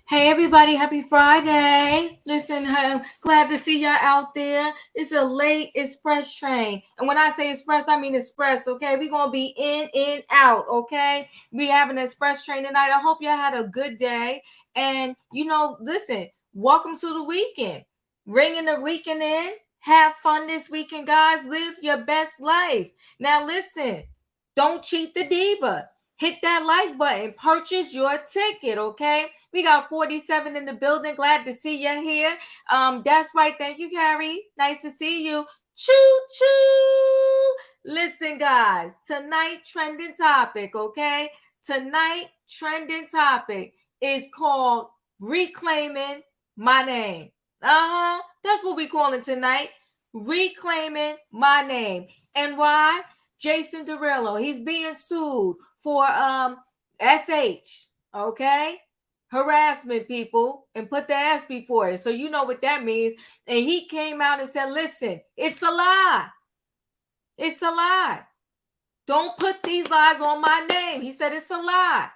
Hey everybody, happy Friday. Listen, glad to see y'all out there. It's a late express train. And when I say express, I mean express, okay? We're going to be in, out, okay? We have an express train tonight. I hope y'all had a good day. And, listen, welcome to the weekend. Ringing the weekend in. Have fun this weekend, guys. Live your best life. Now, listen, don't cheat the diva. Hit that like button. Purchase your ticket, okay? We got 47 in the building. Glad to see you here. That's right. Thank you, Carrie. Nice to see you. Choo choo. Listen, guys. Tonight trending topic, okay? Tonight trending topic is called Reclaiming My Name. That's what we calling tonight. Reclaiming My Name. And why? Jason Derulo. He's being sued for SH. Okay? Harassment, people, and put the S before it. So you know what that means. And he came out and said, listen, it's a lie. It's a lie. Don't put these lies on my name. He said it's a lie.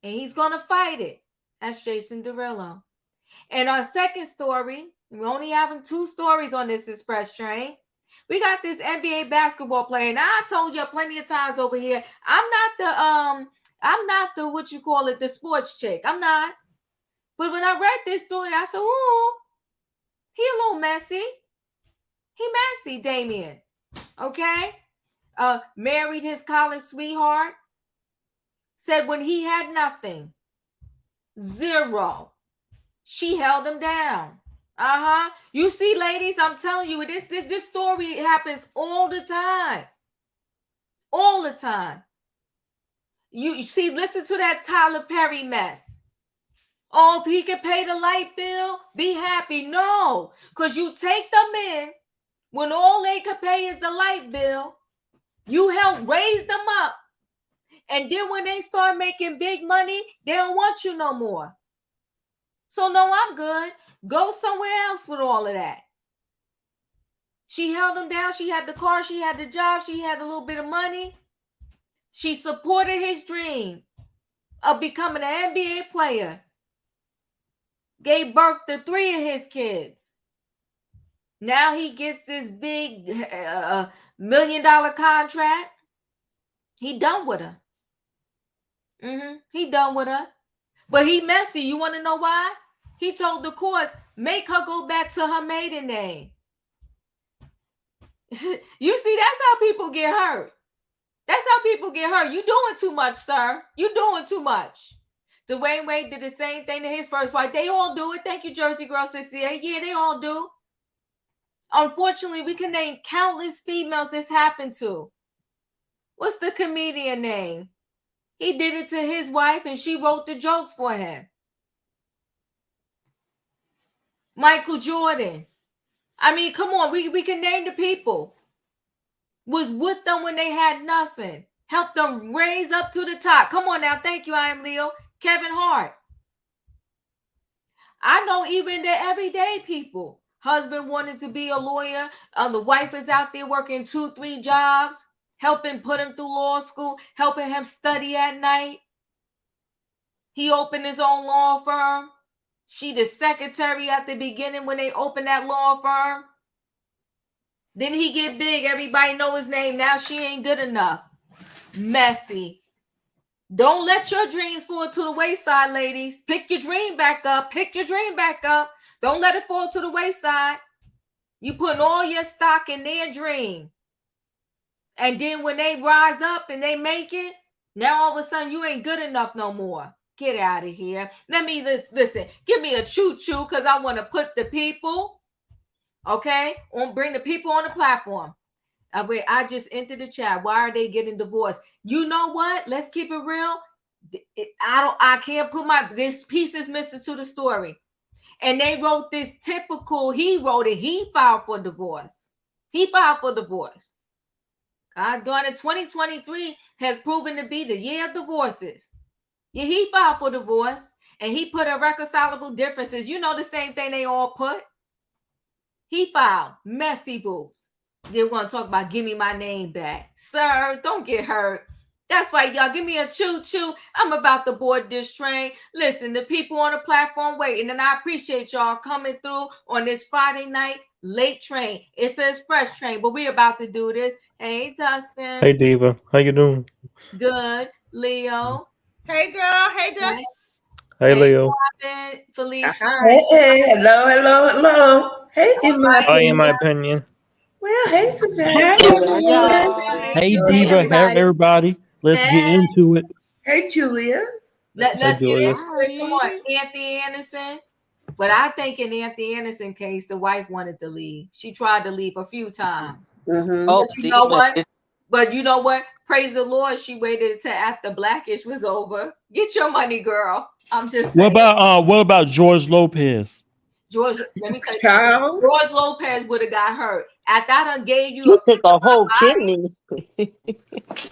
And he's going to fight it. That's Jason Derulo. And our second story, we're only having 2 stories on this express train. We got this NBA basketball player. Now, I told you plenty of times over here, I'm not the what you call it, the sports chick. I'm not. But when I read this story, I said, ooh, he a little messy. He messy, Damian. Okay? Married his college sweetheart. Said when he had nothing, 0, she held him down. You see, ladies, I'm telling you, this story happens all the time. All the time. You see, listen to that Tyler Perry mess. Oh, if he can pay the light bill, be happy. No, because you take them in when all they can pay is the light bill. You help raise them up. And then when they start making big money, they don't want you no more. So no, I'm good. Go somewhere else with all of that. She held him down. She had the car. She had the job. She had a little bit of money. She supported his dream of becoming an NBA player. Gave birth to 3 of his kids. Now he gets this big $1 million contract. He done with her. He done with her. But he messy. You want to know why? He told the courts, make her go back to her maiden name. You see, that's how people get hurt. That's how people get hurt. You doing too much, sir. You doing too much. Dwayne Wade did the same thing to his first wife. They all do it. Thank you, Jersey Girl 68. Yeah, they all do. Unfortunately, we can name countless females this happened to. What's the comedian name? He did it to his wife and she wrote the jokes for him. Michael Jordan. I mean, come on, we can name the people. Was with them when they had nothing. Helped them raise up to the top. Come on now, thank you, I am Leo. Kevin Hart. I know even the everyday people. Husband wanted to be a lawyer. The wife is out there working 2, 3 jobs, helping put him through law school, helping him study at night. He opened his own law firm. She the secretary at the beginning when they opened that law firm. Then he get big. Everybody know his name. Now she ain't good enough. Messy. Don't let your dreams fall to the wayside, ladies. Pick your dream back up. Pick your dream back up. Don't let it fall to the wayside. You putting all your stock in their dream. And then when they rise up and they make it, now all of a sudden you ain't good enough no more. Get out of here. Let me listen. Give me a choo-choo because I want to put the people, okay, bring the people on the platform. Wait, I just entered the chat. Why are they getting divorced? You know what? Let's keep it real. I can't put this piece is missing to the story. And they wrote this typical, he wrote it. He filed for divorce. He filed for divorce. God darn it, 2023 has proven to be the year of divorces. Yeah, he filed for divorce. And he put irreconcilable differences. You know the same thing they all put. He filed messy boobs. They're going to talk about give me my name back. Sir, don't get hurt. That's right, y'all. Give me a choo-choo. I'm about to board this train. Listen, the people on the platform waiting, and I appreciate y'all coming through on this Friday night late train. It's an express train, but we're about to do this. Hey, Dustin. Hey, Diva. How you doing? Good. Leo. Hey, girl. Hey, Dustin. Hey, Leo. Robin. Felicia. Hey, hello. Hey, in my Hi, in my opinion. opinion. Well, hey, Savannah. Hey, Hey, Diva. Hey, everybody. everybody. Let's get into it. Hey, Julia. Let's get Julius. into it. Come on, Anthony Anderson. But I think in Anthony Anderson case, the wife wanted to leave. She tried to leave a few times. Mm-hmm. But you know what? But you know what? Praise the Lord, she waited until after Blackish was over. Get your money, girl. I'm just saying. What about George Lopez? George, let me tell you something. George Lopez would have got hurt. After I done gave you took a whole kidney.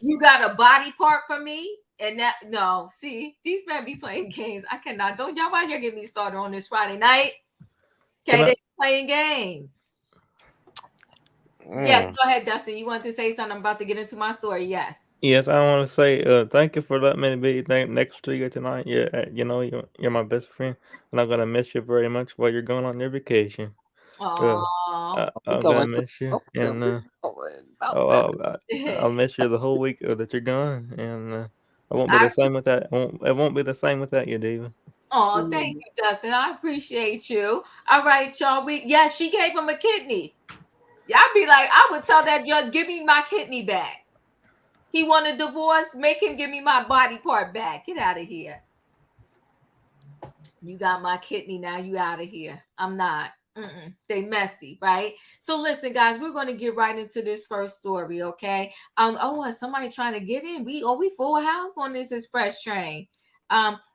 You got a body part for me. And that no, see, these men be playing games. I cannot. Don't y'all out here get me started on this Friday night. Okay, they playing games. Yes, go ahead, Dustin. You want to say something? I'm about to get into my story. Yes. Yes, I want to say thank you for letting me be next to you tonight. Yeah, you know you're my best friend, and I'm gonna miss you very much while you're going on your vacation. I'm gonna miss you, and I'll miss you the whole week that you're gone, and I won't be the same with that. It won't be the same without you, Diva. Oh, thank you, Dustin. I appreciate you. All right, y'all. She gave him a kidney. Y'all be like, I would tell that judge, give me my kidney back. He want a divorce, make him give me my body part back. Get out of here. You got my kidney now. You out of here. I'm not. They messy, right? So listen, guys, we're going to get right into this first story, okay? Somebody trying to get in. We full house on this express train.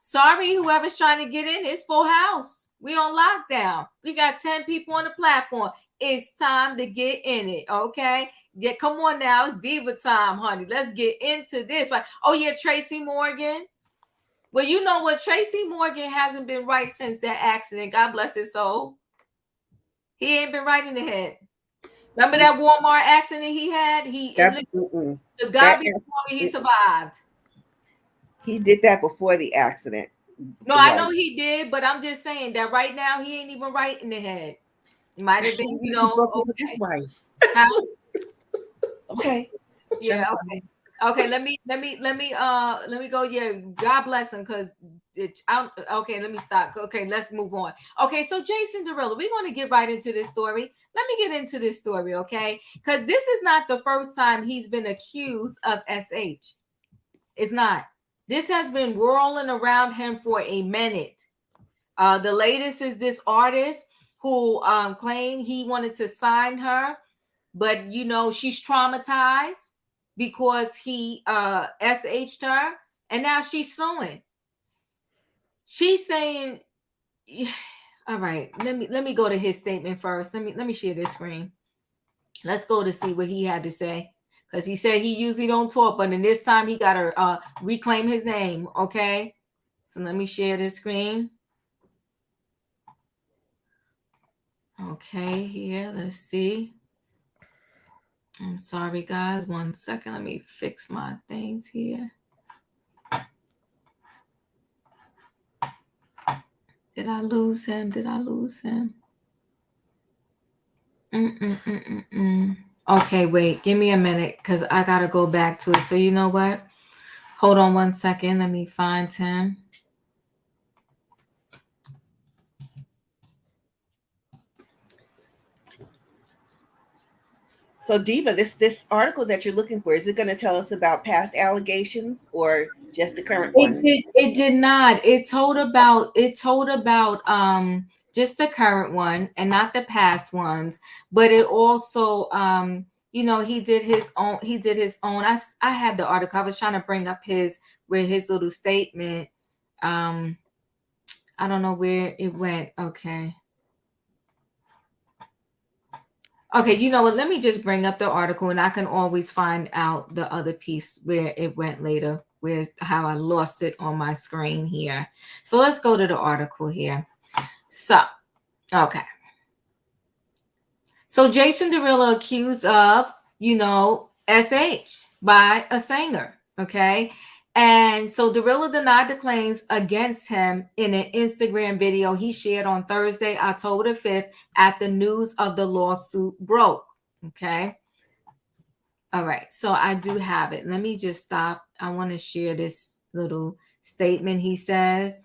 Sorry, whoever's trying to get in, it's full house. We on lockdown. We got 10 people on the platform. It's time to get in it, okay? Yeah, come on now. It's diva time, honey. Let's get into this. Right? Oh, yeah, Tracy Morgan. Well, you know what? Tracy Morgan hasn't been right since that accident. God bless his soul. He ain't been right in the head. Remember that Walmart accident he had? The guy before me, he survived. He did that before the accident. No, I know he did, but I'm just saying that right now he ain't even right in the head. It might have been, he broke up with his wife. Okay. Yeah. Okay. Okay. Let me go. Yeah. God bless him, because okay. Let me stop. Okay. Let's move on. Okay. So Jason Derulo, we're going to get right into this story. Let me get into this story, okay? Because this is not the first time he's been accused of SH. It's not. This has been whirling around him for a minute. The latest is this artist who claimed he wanted to sign her, but she's traumatized because he SH'd her, and now she's suing. She's saying, all right, let me go to his statement first. Let me share this screen. Let's go to see what he had to say. Because he said he usually don't talk, but in this time he got to reclaim his name, okay? So let me share this screen. Okay, here, let's see. I'm sorry, guys. 1 second. Let me fix my things here. Did I lose him? Okay, wait. Give me a minute, because I got to go back to it. So you know what? Hold on 1 second. Let me find him. So Diva, this article that you're looking for, is it going to tell us about past allegations or just the current one? It did not. It told about just the current one and not the past ones, but it also he did his own. I had the article. I was trying to bring up his little statement. I don't know where it went. Okay, you know what? Let me just bring up the article, and I can always find out the other piece where it went later, how I lost it on my screen here. So let's go to the article here. So, okay. So Jason Derulo accused of, SH by a singer. Okay. And so Derulo denied the claims against him in an Instagram video he shared on Thursday, October 5th, at the news of the lawsuit broke. Okay. All right. So I do have it. Let me just stop. I want to share this little statement he says.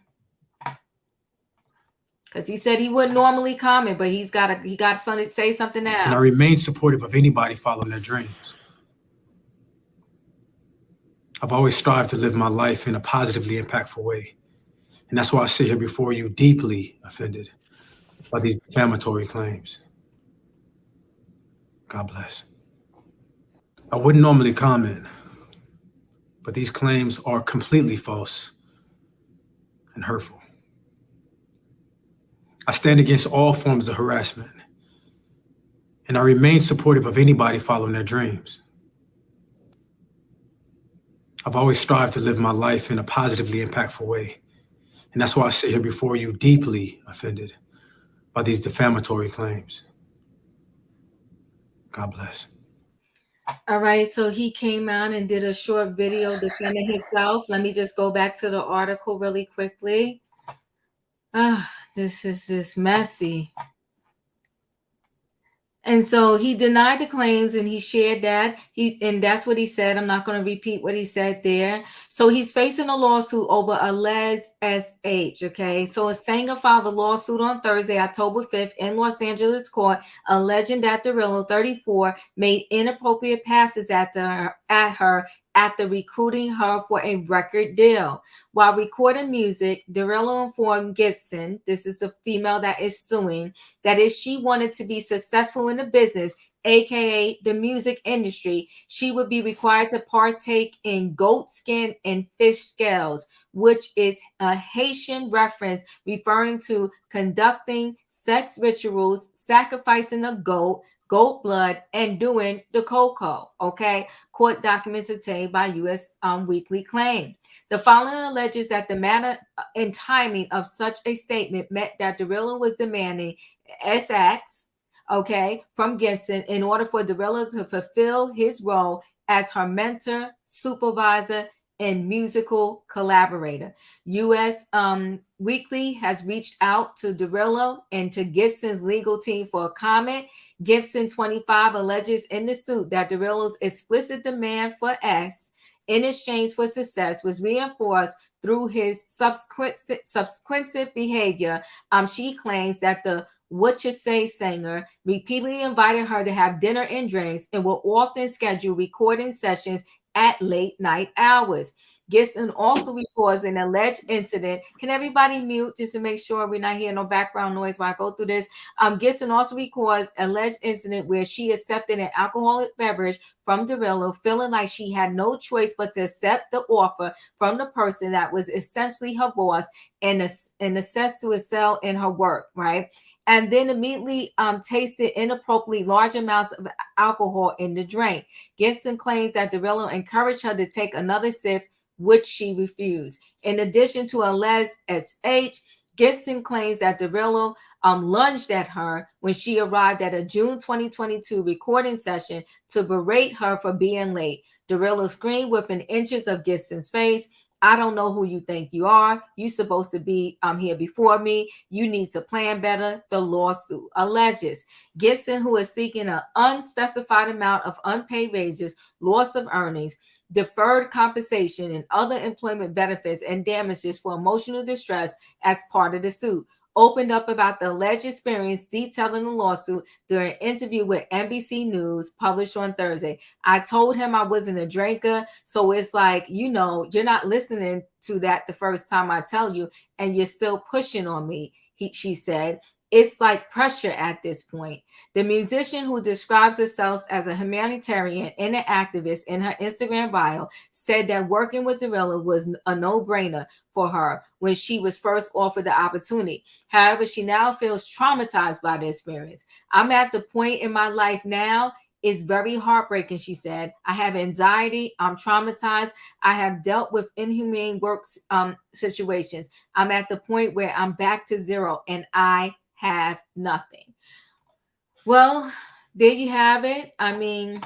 Because he said he wouldn't normally comment, but he got something to say something now. And I remain supportive of anybody following their dreams. I've always strived to live my life in a positively impactful way. And that's why I sit here before you deeply offended by these defamatory claims. God bless. I wouldn't normally comment, but these claims are completely false and hurtful. I stand against all forms of harassment, and I remain supportive of anybody following their dreams. I've always strived to live my life in a positively impactful way, and that's why I sit here before you deeply offended by these defamatory claims. God bless. All right, so he came out and did a short video defending himself. Let me just go back to the article really quickly. This is just messy. And so he denied the claims and he shared that. And that's what he said. I'm not going to repeat what he said there. So he's facing a lawsuit over alleged SH. Okay. So a singer filed a lawsuit on Thursday, October 5th in Los Angeles court, alleging that Derulo, 34, made inappropriate passes at her after recruiting her for a record deal. While recording music, Derulo informed Gibson, this is the female that is suing, that if she wanted to be successful in the business, aka the music industry, she would be required to partake in goat skin and fish scales, which is a Haitian reference referring to conducting sex rituals, sacrificing a goat blood, and doing the cocoa. Okay. Court documents obtained by U.S. Weekly claim. The following alleges that the manner and timing of such a statement meant that Derulo was demanding SX, okay, from Gibson in order for Derulo to fulfill his role as her mentor, supervisor, and musical collaborator. U.S. Weekly has reached out to Derulo and to Gibson's legal team for a comment. Gibson, 25, alleges in the suit that Derulo's explicit demand for S in exchange for success was reinforced through his subsequent behavior. She claims that the What You Say singer repeatedly invited her to have dinner and drinks and will often schedule recording sessions at late night hours. Gibson also reports an alleged incident. Can everybody mute just to make sure we're not hearing no background noise while I go through this? Gibson also records alleged incident where she accepted an alcoholic beverage from Derulo, feeling like she had no choice but to accept the offer from the person that was essentially her boss and assess to excel in her work, right? And then immediately tasted inappropriately large amounts of alcohol in the drink. Gibson claims that Derulo encouraged her to take another sip, which she refused. In addition to alleged SH, Gibson claims that Derulo lunged at her when she arrived at a June 2022 recording session to berate her for being late. Derulo screamed within inches of Gibson's face, "I don't know who you think you are. You're supposed to be here before me. You need to plan better," the lawsuit alleges. Gibson, who is seeking an unspecified amount of unpaid wages, loss of earnings, deferred compensation, and other employment benefits and damages for emotional distress as part of the suit, opened up about the alleged experience detailed in the lawsuit during an interview with NBC News published on Thursday. "I told him I wasn't a drinker, so it's like, you're not listening to that the first time I tell you, and you're still pushing on me," she said. "It's like pressure at this point." The musician, who describes herself as a humanitarian and an activist in her Instagram bio, said that working with Derulo was a no-brainer for her when she was first offered the opportunity. However, she now feels traumatized by the experience. "I'm at the point in my life now, it's very heartbreaking," she said. "I have anxiety. I'm traumatized. I have dealt with inhumane work situations. I'm at the point where I'm back to zero and I have nothing." Well, there you have it. I mean,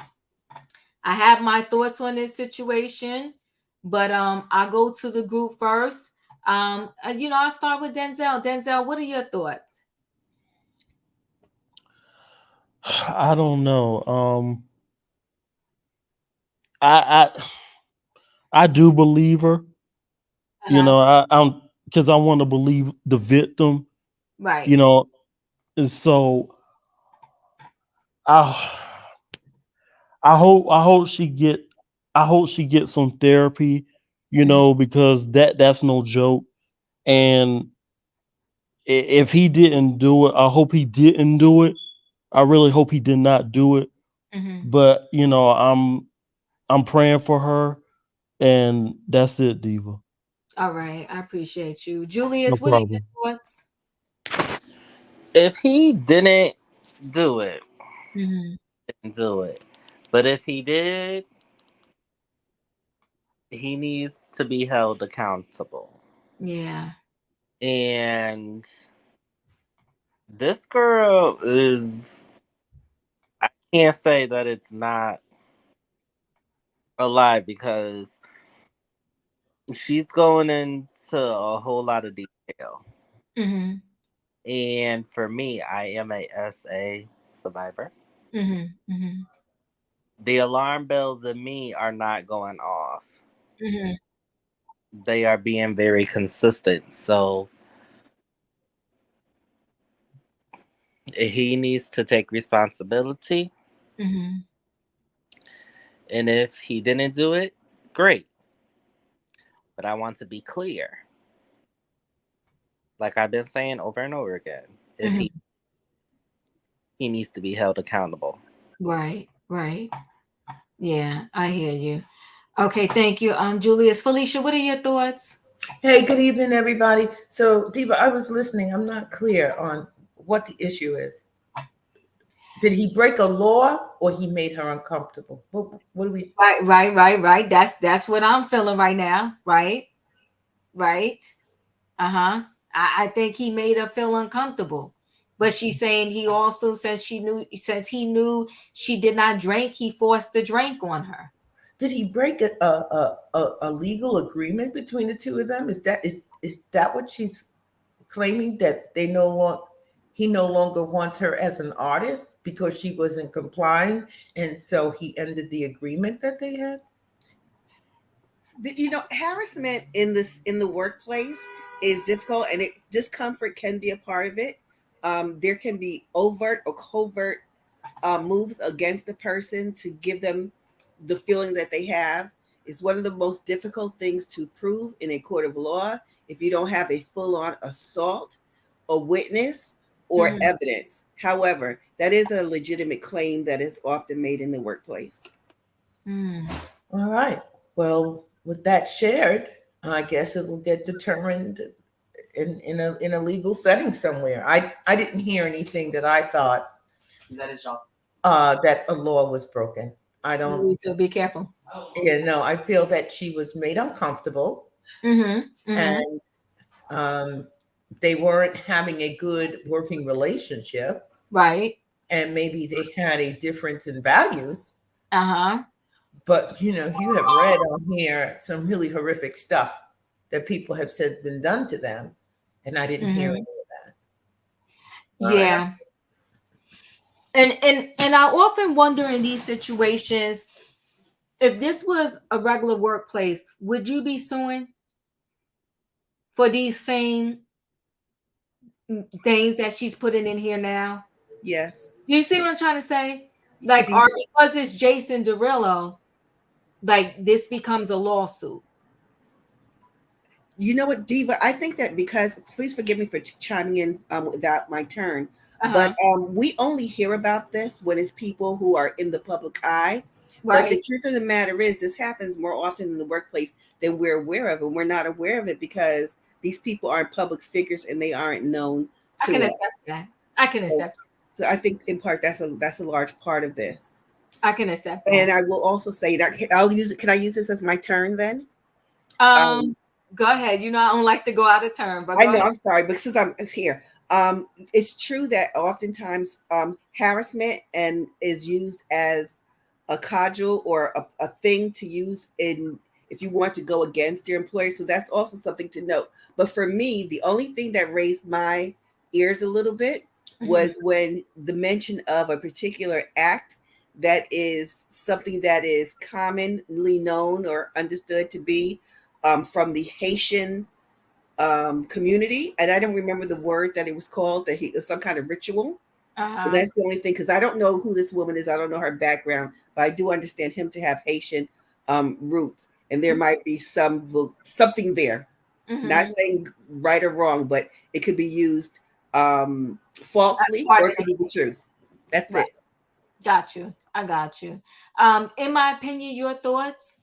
I have my thoughts on this situation. But I'll go to the group first. I'll start with Denzel. Denzel, what are your thoughts? I don't know. I I do believe her. You know, I'm because I want to believe the victim. Right. You know, and so I I hope she get some therapy. You know, because that's no joke. And if he didn't do it, I hope he didn't do it. I really hope he did not do it. Mm-hmm. But I'm praying for her, and that's it, Diva. All right, I appreciate you, No Julius. What are your problem. thoughts? If he didn't do it, Mm-hmm. didn't do it. But if he did, he needs to be held accountable. Yeah. And this girl is, I can't say that it's not a lie because she's going into a whole lot of detail. Mm-hmm. And for me, I am a SA survivor. Mm-hmm. Mm-hmm. The alarm bells in me are not going off. Mm-hmm. They are being very consistent. So he needs to take responsibility. Mm-hmm. And if he didn't do it, great. But I want to be clear. Like I've been saying over and over again. If Mm-hmm. he needs to be held accountable. Right. Right. Yeah, I hear you. Okay, thank you. Julius. Felicia, what are your thoughts? Hey, good evening, everybody. So, Diva, I was listening. I'm not clear on what the issue is. Did he break a law or he made her uncomfortable? What do we? Right. That's what I'm feeling right now. Right. Uh-huh. I think he made her feel uncomfortable. But she's saying he also says since he knew she did not drink, he forced the drink on her. Did he break a legal agreement between the two of them? Is that what she's claiming, that he no longer wants her as an artist because she wasn't complying, and so he ended the agreement that they had? Harassment in the workplace is difficult, and discomfort can be a part of it. There can be overt or covert moves against the person to give them the feeling that they have. Is one of the most difficult things to prove in a court of law if you don't have a full-on assault, a witness, or evidence. However, that is a legitimate claim that is often made in the workplace. All right. Well, with that shared, I guess it will get determined in a legal setting somewhere. I didn't hear anything that I thought Is that his job? That a law was broken. I don't. So be careful. Yeah, no. I feel that she was made uncomfortable, and they weren't having a good working relationship. Right. And maybe they had a difference in values. Uh-huh. But you have read on here some really horrific stuff that people have said been done to them, and I didn't hear any of that. Yeah. And I often wonder in these situations, if this was a regular workplace, would you be suing for these same things that she's putting in here now? Yes. You see what I'm trying to say? Like, or because it's Jason Derulo, like this becomes a lawsuit. You know what, Diva? I think that because, please forgive me for chiming in without my turn, but we only hear about this when it's people who are in the public eye. Right. But the truth of the matter is, this happens more often in the workplace than we're aware of, and we're not aware of it because these people aren't public figures and they aren't known. I can accept that. I can accept. So I think, in part, that's a large part of this. I can accept that. And I will also say that I'll use it. Can I use this as my turn then? Go ahead. I don't like to go out of turn, but I know. I'm sorry, but since I'm here, it's true that oftentimes harassment is used as a cudgel or a thing to use in if you want to go against your employer. So that's also something to note. But for me, the only thing that raised my ears a little bit was when the mention of a particular act that is something that is commonly known or understood to be from the Haitian community. And I don't remember the word that it was called, some kind of ritual. But that's the only thing, because I don't know who this woman is. I don't know her background, but I do understand him to have Haitian roots. And there might be something there. Not saying right or wrong, but it could be used falsely or it could be the truth. That's it. Got you. I got you. In my opinion, your thoughts?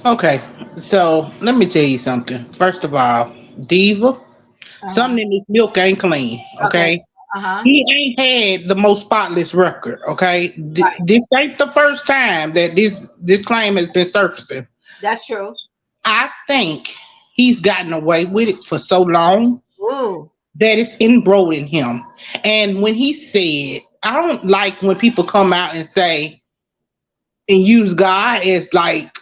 Okay, so let me tell you something. First of all, Diva, something in this milk ain't clean. Okay. He ain't had the most spotless record. Okay, this ain't the first time that this claim has been surfacing. That's true. I think he's gotten away with it for so long that it's inbred in him. And when he said, I don't like when people come out and say and use God as like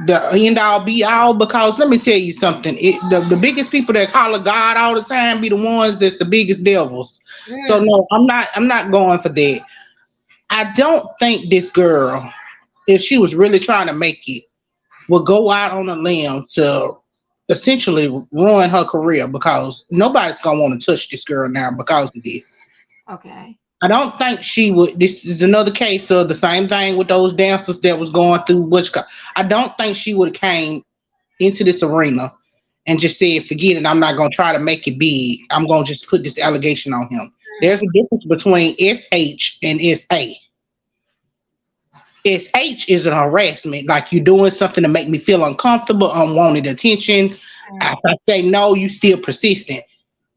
the end all be all, because let me tell you something. The biggest people that holler God all the time be the ones that's the biggest devils. So no, I'm not going for that. I don't think this girl, if she was really trying to make it, would go out on a limb to essentially ruin her career, because nobody's gonna want to touch this girl now because of this. Okay. I don't think she would. This is another case of the same thing with those dancers that was going through I don't think she would have came into this arena and just said, forget it, I'm not going to try to make it big. I'm going to just put this allegation on him. There's a difference between SH and SA. SH is an harassment, like you're doing something to make me feel uncomfortable, unwanted attention. If I say no, you still persistent.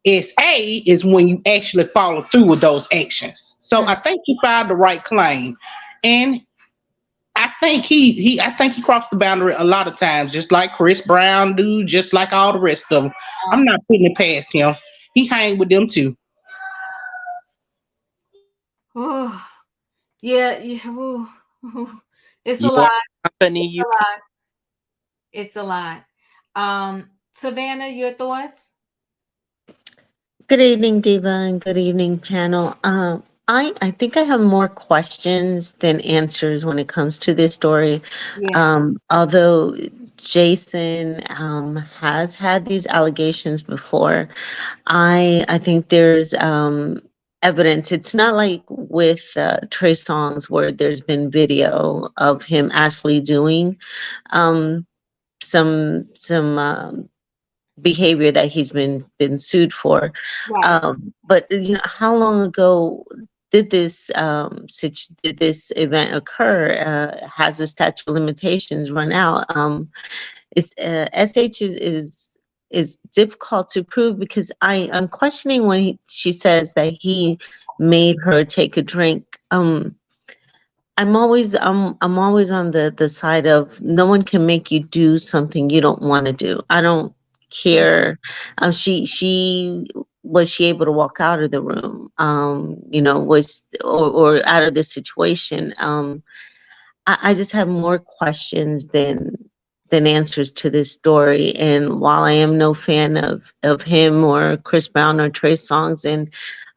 SA is when you actually follow through with those actions. So I think he filed the right claim, and I think he crossed the boundary a lot of times, just like Chris Brown do, just like all the rest of them. I'm not putting it past him. He hang with them too. Oh, yeah. Ooh. It's a lot. It's a lot. Savannah, your thoughts? Good evening, Diva, and good evening, panel. I think I have more questions than answers when it comes to this story. Although Jason has had these allegations before, I think there's evidence. It's not like with Trey Songz where there's been video of him actually doing some behavior that he's been sued for. But how long ago did this event occur? Has the statute of limitations run out? SH is difficult to prove, because I'm questioning when she says that he made her take a drink. I'm always on the side of no one can make you do something you don't want to do. I don't care. She was she able to walk out of the room? Was or out of the situation? I just have more questions than answers to this story. And while I am no fan of him or Chris Brown or Trey Songz, and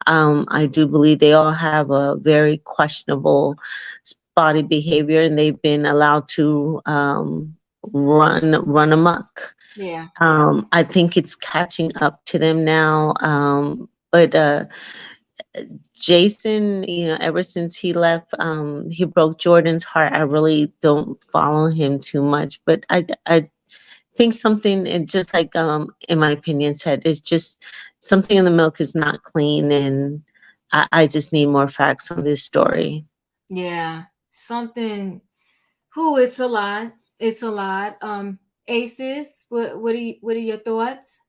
I do believe they all have a very questionable spotty behavior, and they've been allowed to run amok. I think it's catching up to them now. But Jason, ever since he left, he broke Jordan's heart. I really don't follow him too much, but I think something, and just like in my opinion said, is just something in the milk is not clean, and I just need more facts on this story. Yeah, something. It's a lot. It's a lot. Aces, what are your thoughts?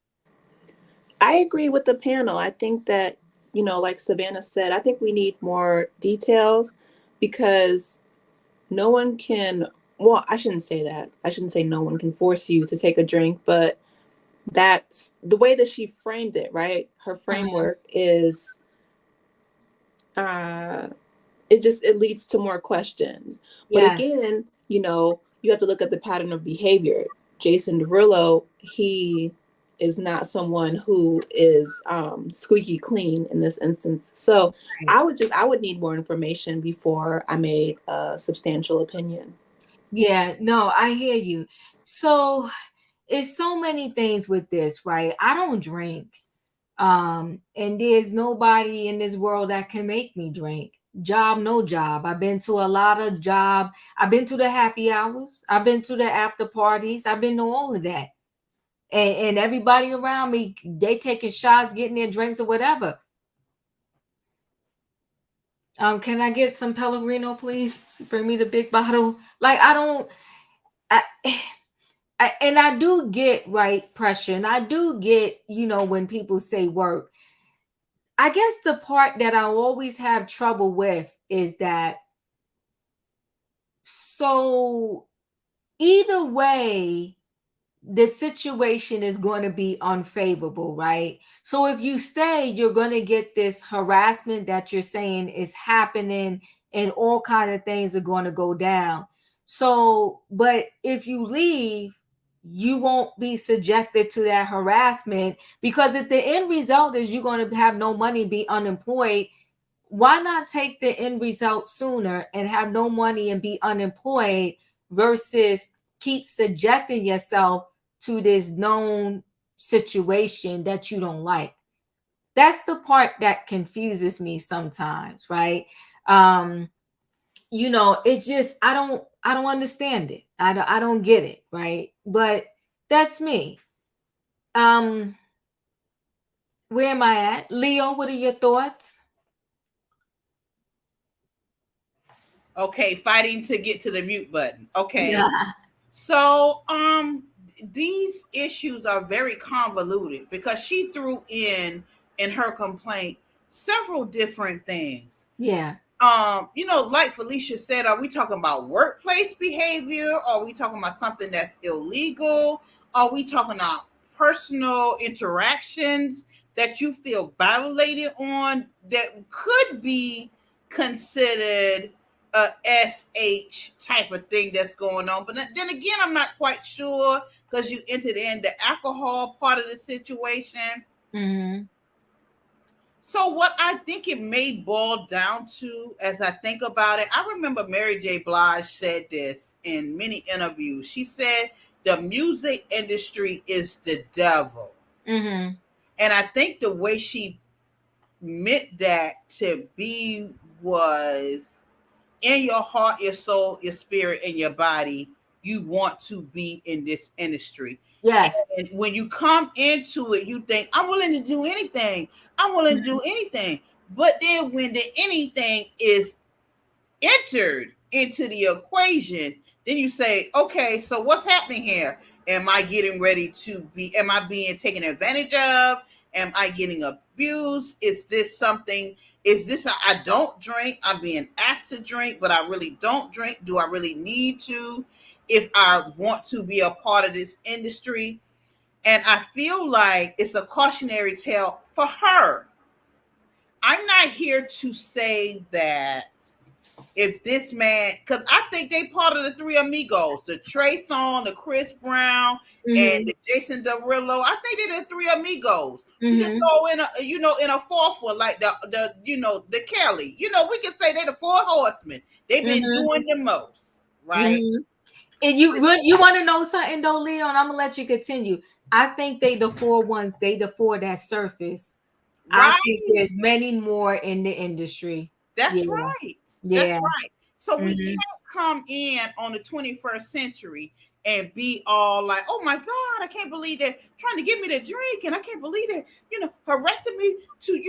I agree with the panel. I think that, like Savannah said, I think we need more details, because no one can, well, I shouldn't say that. I shouldn't say no one can force you to take a drink, but that's the way that she framed it, right? Her framework is, it leads to more questions. But again, you have to look at the pattern of behavior. Jason Derulo, he is not someone who is squeaky clean in this instance. So I would need more information before I made a substantial opinion. Yeah, no, I hear you. So it's so many things with this, right? I don't drink. And there's nobody in this world that can make me drink. Job, no job. I've been to a lot of job. I've been to the happy hours. I've been to the after parties. I've been to all of that. And everybody around me, they taking shots, getting their drinks or whatever. Can I get some Pellegrino, please? Bring me the big bottle. Like, and I do get right pressure, and I do get, when people say work. I guess the part that I always have trouble with is that, so either way, the situation is going to be unfavorable, right? So if you stay, you're going to get this harassment that you're saying is happening, and all kind of things are going to go down. So, but if you leave, you won't be subjected to that harassment, because if the end result is you're going to have no money, be unemployed, why not take the end result sooner and have no money and be unemployed versus keep subjecting yourself to this known situation that you don't like? That's the part that confuses me sometimes, right? It's just I don't understand it. I don't get it, right? But that's me. Where am I at? Leo, what are your thoughts? Okay, fighting to get to the mute button. Okay. Yeah. So these issues are very convoluted because she threw in her complaint several different things. Yeah. Like Felicia said, are we talking about workplace behavior? Are we talking about something that's illegal? Are we talking about personal interactions that you feel violated on that could be considered a SH type of thing that's going on? But then again, I'm not quite sure because you entered in the alcohol part of the situation. Mm-hmm. So what I think it may boil down to, as I think about it, I remember Mary J. Blige said this in many interviews. She said the music industry is the devil. Mm-hmm. And I think the way she meant that to be was in your heart, your soul, your spirit, and your body, you want to be in this industry. Yes. And when you come into it, you think, I'm willing to do anything. I'm willing to do anything. But then when the anything is entered into the equation, then you say, okay, so what's happening here? Am I getting ready to be, am I being taken advantage of? Am I getting abused? Is this something, I don't drink, I'm being asked to drink, but I really don't drink. Do I really need to if I want to be a part of this industry? And I feel like it's a cautionary tale for her. I'm not here to say that if this man, because I think they part of the Three Amigos, the Trey Songz, the Chris Brown, and the Jason Derulo. I think they're the Three Amigos. We can throw in a fourth one like the Kelly. We can say they're the Four Horsemen. They've been doing the most, right? And you want to know something though, Leo, and I'm gonna let you continue. I think they the four that surface. Right. I think there's many more in the industry. That's right. Yeah. That's right. So we can't come in on the 21st century and be all like, oh my God, I can't believe they're trying to get me to drink. And I can't believe they're, harassing me to,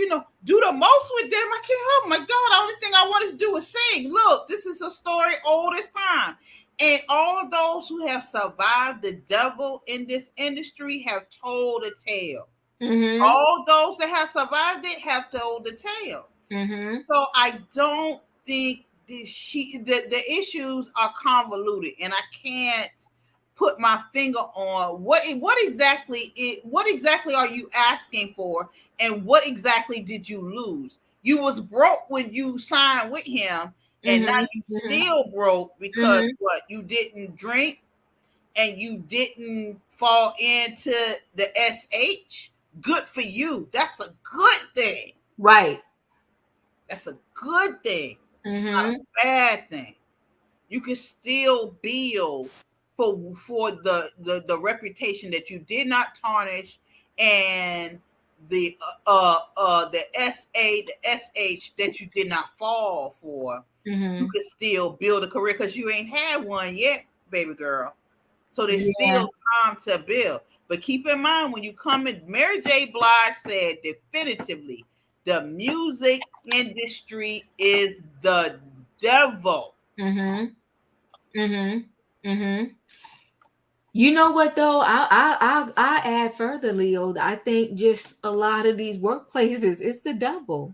do the most with them. I can't, oh my God, the only thing I wanted to do is sing. Look, this is a story old as time. And all of those who have survived the devil in this industry have told a tale. Mm-hmm. All those that have survived it have told the tale. Mm-hmm. So I don't think the issues are convoluted, and I can't put my finger on what exactly are you asking for, and what exactly did you lose? You was broke when you signed with him, and now you still broke because what, you didn't drink and you didn't fall into the SH. Good for you. That's a good thing. Right. That's a good thing. It's not a bad thing. You can still build for the reputation that you did not tarnish, and the SA, the SH that you did not fall for. You can still build a career because you ain't had one yet, baby girl. So there's still time to build. But keep in mind, when you come in, Mary J. Blige said definitively, the music industry is the devil. You know what though? I add further, Leo. I think just a lot of these workplaces, it's the devil,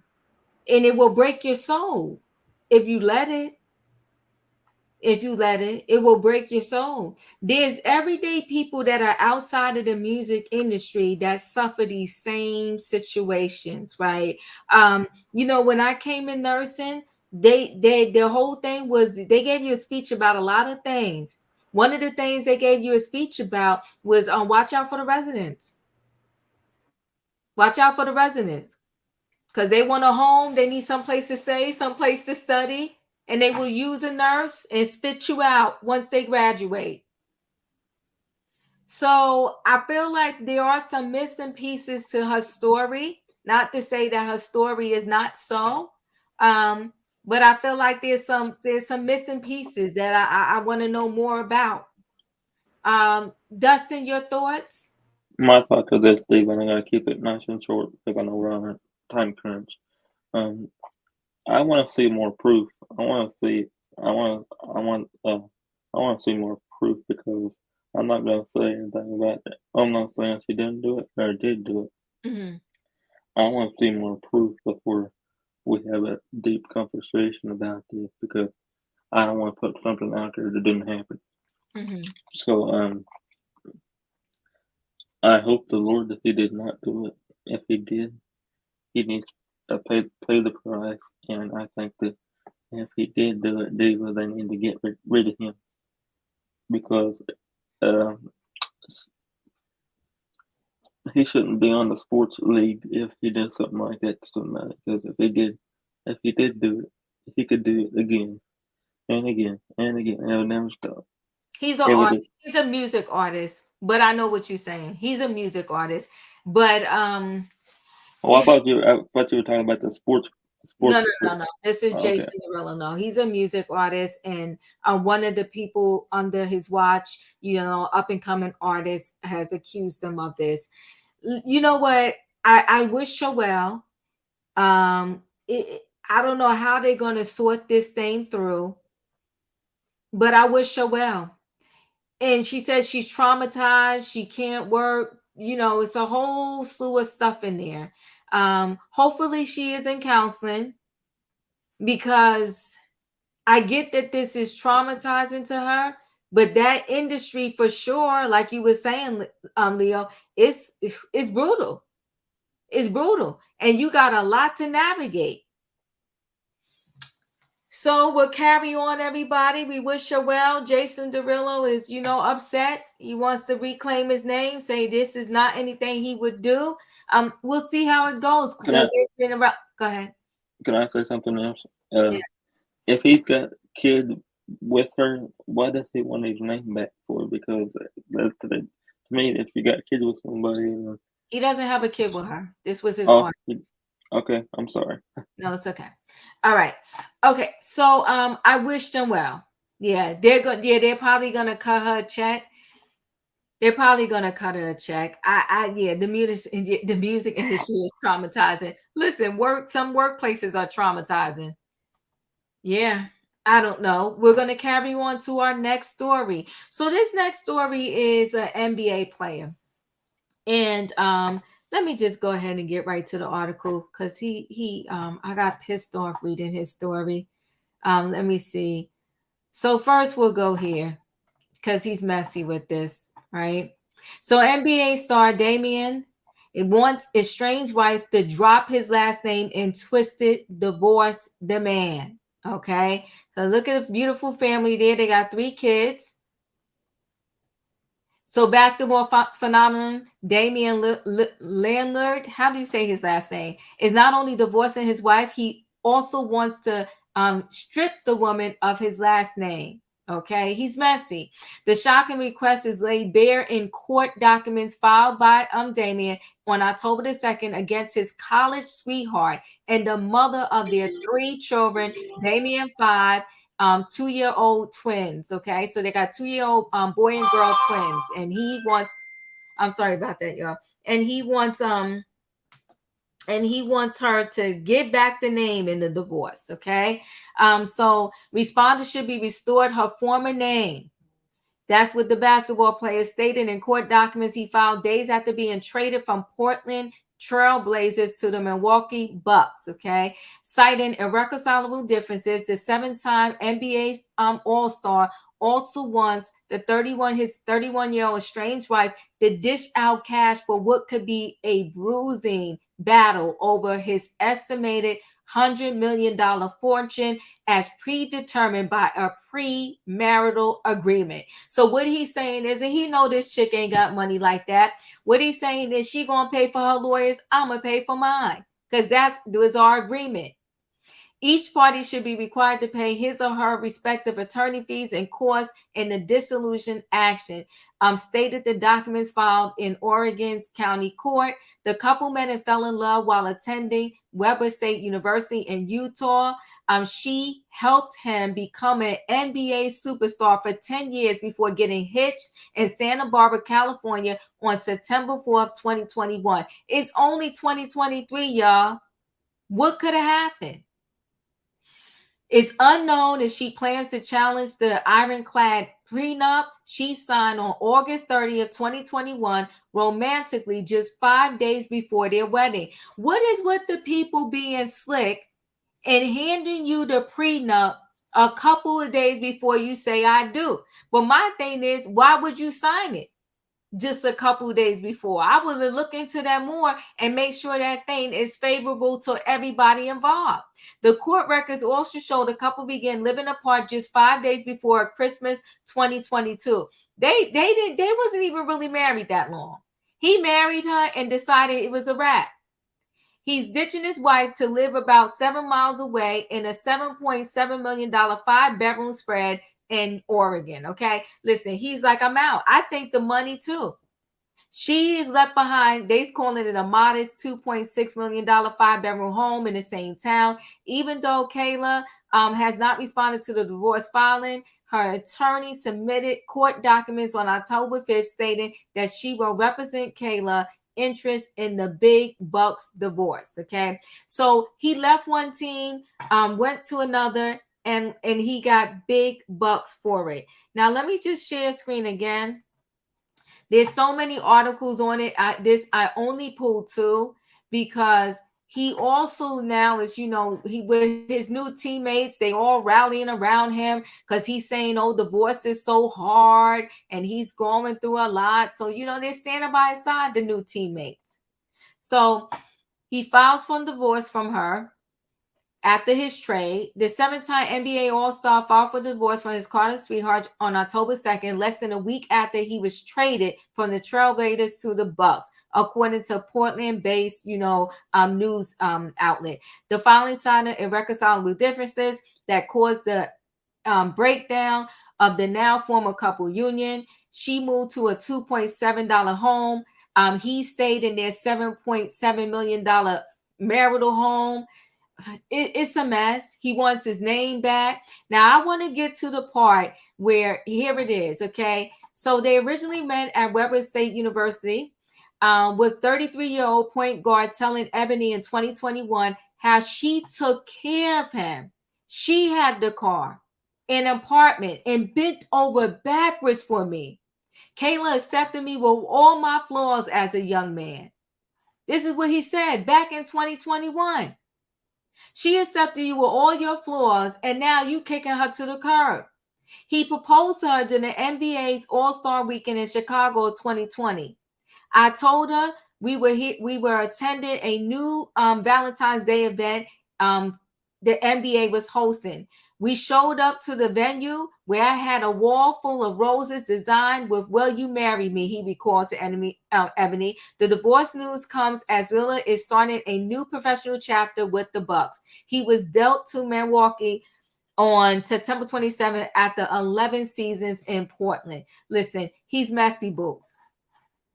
and it will break your soul if you let it. If you let it, it will break your soul. There's everyday people that are outside of the music industry that suffer these same situations, right? You know, when I came in nursing, their whole thing was they gave you a speech about a lot of things. One of the things they gave you a speech about was watch out for the residents. Watch out for the residents. Because they want a home, they need some place to stay, some place to study, and they will use a nurse and spit you out once they graduate. So I feel like there are some missing pieces to her story. Not to say that her story is not so, but I feel like there's some missing pieces that I want to know more about. Dustin, your thoughts? My thoughts are this, Stephen. I gotta keep it nice and short because I know we're on a time crunch. I want to see more proof. I want to see more proof because I'm not gonna say anything about it. I'm not saying she didn't do it or did do it. I want to see more proof before we have a deep conversation about this because I don't want to put something out there that didn't happen. So I hope the Lord that he did not do it. If he did, he needs to pay the price. And I think that if he did do it, they need to get rid of him because he shouldn't be on the sports league if he did something like that to somebody. Because if he did do it, he could do it again and again and again. It would never stop. He's an artist. He's a music artist, but I know what you're saying. He's a music artist, but I thought you were talking about the sports. No. This is Jason Derulo. No, he's a music artist, and one of the people under his watch, you know, up and coming artist, has accused him of this. You know what? I wish her well. I don't know how they're going to sort this thing through, but I wish her well. And she says she's traumatized. She can't work. You know, it's a whole slew of stuff in there. Hopefully she is in counseling because I get that this is traumatizing to her, but that industry for sure, like you were saying, Leo, it's brutal. It's brutal. And you got a lot to navigate. So we'll carry on, everybody. We wish her well. Jason Derulo is, you know, upset. He wants to reclaim his name, say this is not anything he would do. We'll see how it goes. Because go ahead. Can I say something else? If he's got a kid with her, why does he want his name back for? Because to me, if you got a kid with somebody, he doesn't have a kid with her. This was his art. Okay, I'm sorry. No, it's okay. All right. Okay, so I wish them well. Yeah, they're probably gonna cut her a check. They're probably gonna cut her a check. The music industry is traumatizing. Listen, some workplaces are traumatizing. Yeah, I don't know. We're gonna carry on to our next story. So this next story is an NBA player, and let me just go ahead and get right to the article because I got pissed off reading his story. Let me see. So first we'll go here because he's messy with this, right? So NBA star Damian wants estranged wife to drop his last name in twisted divorce demand. Okay, so look at a beautiful family there. They got 3 kids. So basketball phenomenon Damian Lillard, how do you say his last name, is not only divorcing his wife, he also wants to strip the woman of his last name. Okay, he's messy. The shocking request is laid bare in court documents filed by Damian on October the 2nd against his college sweetheart and the mother of their 3 children, Damian 5, 2-year-old twins. Okay, so they got 2-year-old boy and girl twins, and he wants, I'm sorry about that, y'all, and he wants her to give back the name in the divorce. Okay, so respondent should be restored her former name. That's what the basketball player stated in court documents he filed days after being traded from Portland Trail Blazers to the Milwaukee Bucks. Okay, citing irreconcilable differences, the 7-time NBA All-Star also wants his 31-year-old estranged wife to dish out cash for what could be a bruising battle over his estimated $100 million fortune as predetermined by a premarital agreement. So what he's saying is, and he know this chick ain't got money like that. What he's saying is, she gonna pay for her lawyers, I'm gonna pay for mine, because that was our agreement. Each party should be required to pay his or her respective attorney fees and costs in the dissolution action. Stated the documents filed in Oregon's county court. The couple met and fell in love while attending Weber State University in Utah. She helped him become an NBA superstar for 10 years before getting hitched in Santa Barbara, California on September 4th, 2021. It's only 2023, y'all. What could have happened? It's unknown if she plans to challenge the ironclad prenup she signed on August 30th, 2021, romantically just 5 days before their wedding. What is with the people being slick and handing you the prenup a couple of days before you say I do? But my thing is, why would you sign it just a couple of days before? I would look into that more and make sure that thing is favorable to everybody involved. The court records also show the couple began living apart just 5 days before Christmas 2022. They wasn't even really married that long. He married her and decided it was a wrap. He's ditching his wife to live about 7 miles away in a $7.7 million 5-bedroom spread in Oregon. Okay, listen, he's like, I'm out. I think the money too. She is left behind. They're calling it a modest $2.6 million 5-bedroom home in the same town. Even though Kayla has not responded to the divorce filing, her attorney submitted court documents on October 5th stating that she will represent Kayla interest in the big Bucks divorce. Okay, so he left one team, went to another, and he got big bucks for it. Now let me just share screen again. There's so many articles on it. I only pulled 2 because he also now is, he with his new teammates, they all rallying around him because he's saying, oh, divorce is so hard and he's going through a lot. So, they're standing by his side, the new teammates. So he files for divorce from her after his trade. The 7-time NBA All-Star filed for divorce from his college sweetheart on October 2nd, less than a week after he was traded from the Trailblazers to the Bucks, according to Portland-based, news outlet. The filing cited irreconcilable differences that caused the breakdown of the now former couple union. She moved to a $2.7 home. He stayed in their $7.7 million marital home. It's a mess. He wants his name back. Now, I want to get to the part where, here it is, okay? So they originally met at Weber State University with 33-year-old point guard telling Ebony in 2021 how she took care of him. She had the car, an apartment, and bent over backwards for me. Kayla accepted me with all my flaws as a young man. This is what he said back in 2021. She accepted you with all your flaws, and now you kicking her to the curb. He proposed to her during the NBA's All-Star Weekend in Chicago 2020. I told her we were attending a new Valentine's Day event the NBA was hosting. We showed up to the venue where I had a wall full of roses designed with "Will you marry me?" He recalled to Ebony. The divorce news comes as Lillard is starting a new professional chapter with the Bucks. He was dealt to Milwaukee on September 27th after 11 seasons in Portland. Listen, he's messy boots.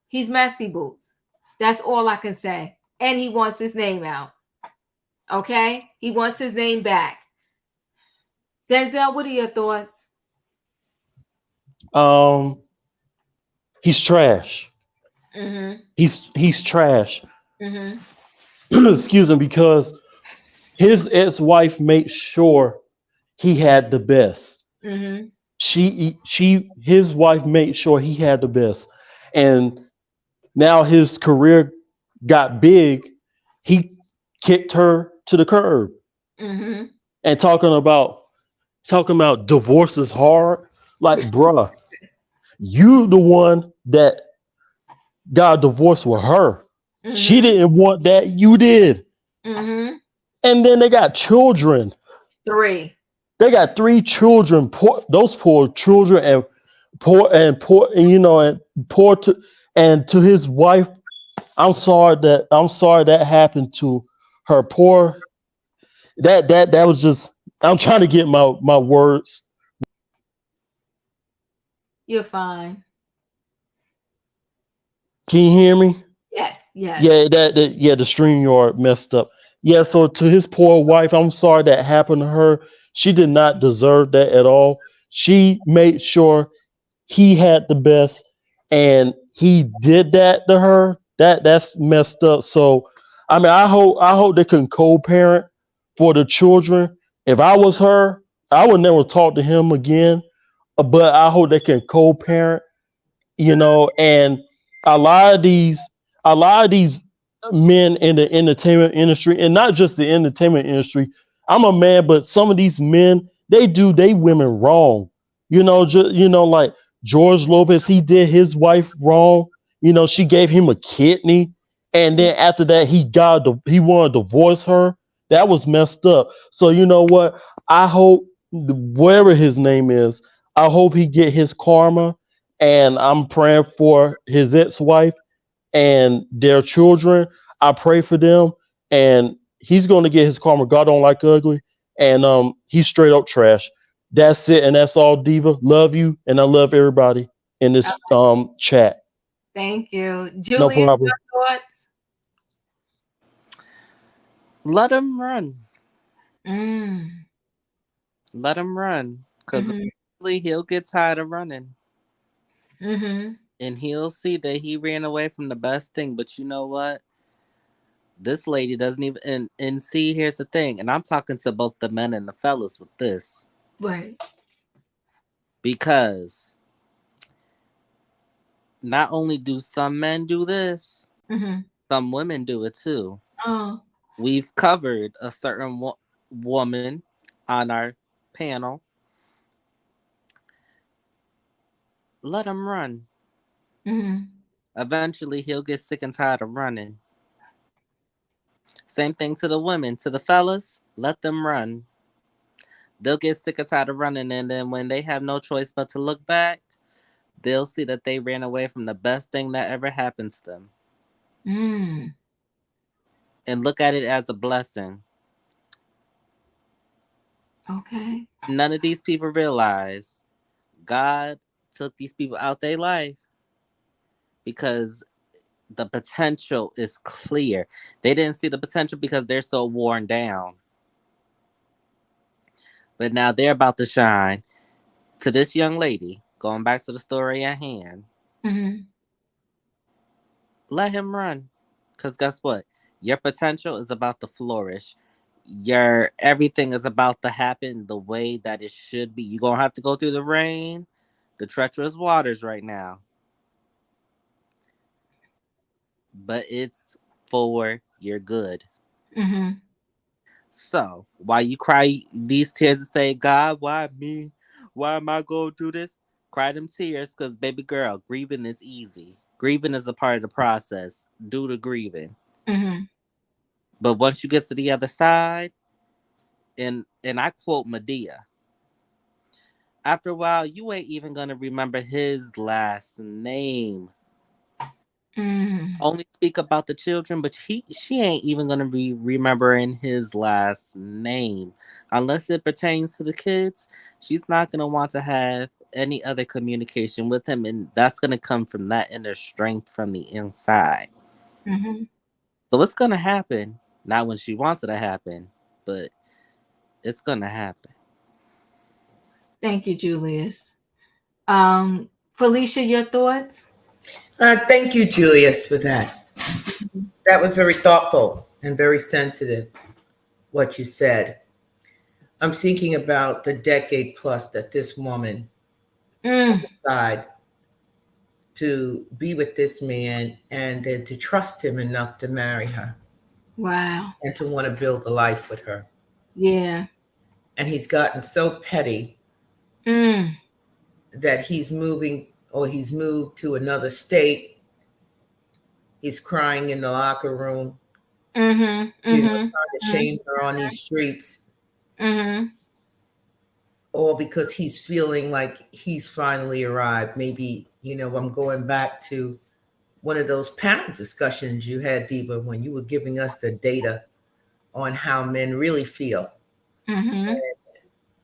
He's messy boots. That's all I can say. And he wants his name out. Okay? He wants his name back. Denzel, what are your thoughts? He's trash. Mm-hmm. He's trash. Mm-hmm. Excuse me, because his ex-wife made sure he had the best. Mm-hmm. His wife made sure he had the best. And now his career got big. He kicked her to the curb. Mm-hmm. And talking about divorce is hard. Like, bruh, you the one that got divorced with her. Mm-hmm. She didn't want that. You did. Mm-hmm. And then they got children. 3. They got 3 children. Those poor children, and to his wife. I'm sorry that happened to her. Poor. That was just. I'm trying to get my words. You're fine. Can you hear me? Yes. Yeah, the StreamYard messed up. Yeah, so to his poor wife, I'm sorry that happened to her. She did not deserve that at all. She made sure he had the best, and he did that to her. That's messed up. So, I mean, I hope they can co-parent for the children. If I was her, I would never talk to him again. But I hope they can co-parent, and a lot of these men in the entertainment industry, and not just the entertainment industry. I'm a man, but some of these men, they do they women wrong. Like George Lopez, he did his wife wrong. She gave him a kidney, and then after that, he wanted to divorce her. That was messed up. So you know what? I hope whatever his name is, I hope he get his karma, and I'm praying for his ex-wife and their children. I pray for them, and he's going to get his karma. God don't like ugly, and he's straight up trash. That's it, and that's all, Diva. Love you, and I love everybody in this chat. Thank you, No Julian. problem. Your thoughts? Let him run. Mm. Let him run, because Mm-hmm. eventually he'll get tired of running. Mm-hmm. And he'll see that he ran away from the best thing. But you know what? This lady doesn't even. And see, here's the thing. And I'm talking to both the men and the fellas with this. Right. Because not only do some men do this, Mm-hmm. some women do it too. Oh. We've covered a certain woman on our panel. Let him run. Mm-hmm. Eventually, he'll get sick and tired of running. Same thing to the women. To the fellas, let them run. They'll get sick and tired of running, and then when they have no choice but to look back, they'll see that they ran away from the best thing that ever happened to them. Mm. And look at it as a blessing. Okay. None of these people realize God took these people out their life because the potential is clear. They didn't see the potential because they're so worn down. But now they're about to shine. To this young lady, going back to the story at hand, Mm-hmm. let him run. Because guess what? Your potential is about to flourish. Your everything is about to happen the way that it should be. You're going to have to go through the rain, the treacherous waters right now. But it's for your good. Mm-hmm. So, while you cry these tears and say, God, why me? Why am I going through this? Cry them tears because, baby girl, grieving is easy. Grieving is a part of the process. Do the grieving. Mm-hmm. But once you get to the other side, and I quote Medea. After a while, you ain't even gonna remember his last name. Only speak about the children, but she ain't even gonna be remembering his last name unless it pertains to the kids. She's not gonna want to have any other communication with him, and that's gonna come from that inner strength from the inside. So what's gonna happen? Not when she wants it to happen, but it's gonna happen. Thank you, Julius. Felicia, your thoughts? Thank you, Julius, for that. That was very thoughtful and very sensitive, what you said. I'm thinking about the decade plus that this woman set aside to be with this man and then to trust him enough to marry her. Wow. And to want to build a life with her. Yeah. And he's gotten so petty that he's moved to another state. He's crying in the locker room. Trying to shame her on these streets. All because he's feeling like he's finally arrived. Maybe, I'm going back to one of those panel discussions you had, Diva, when you were giving us the data on how men really feel.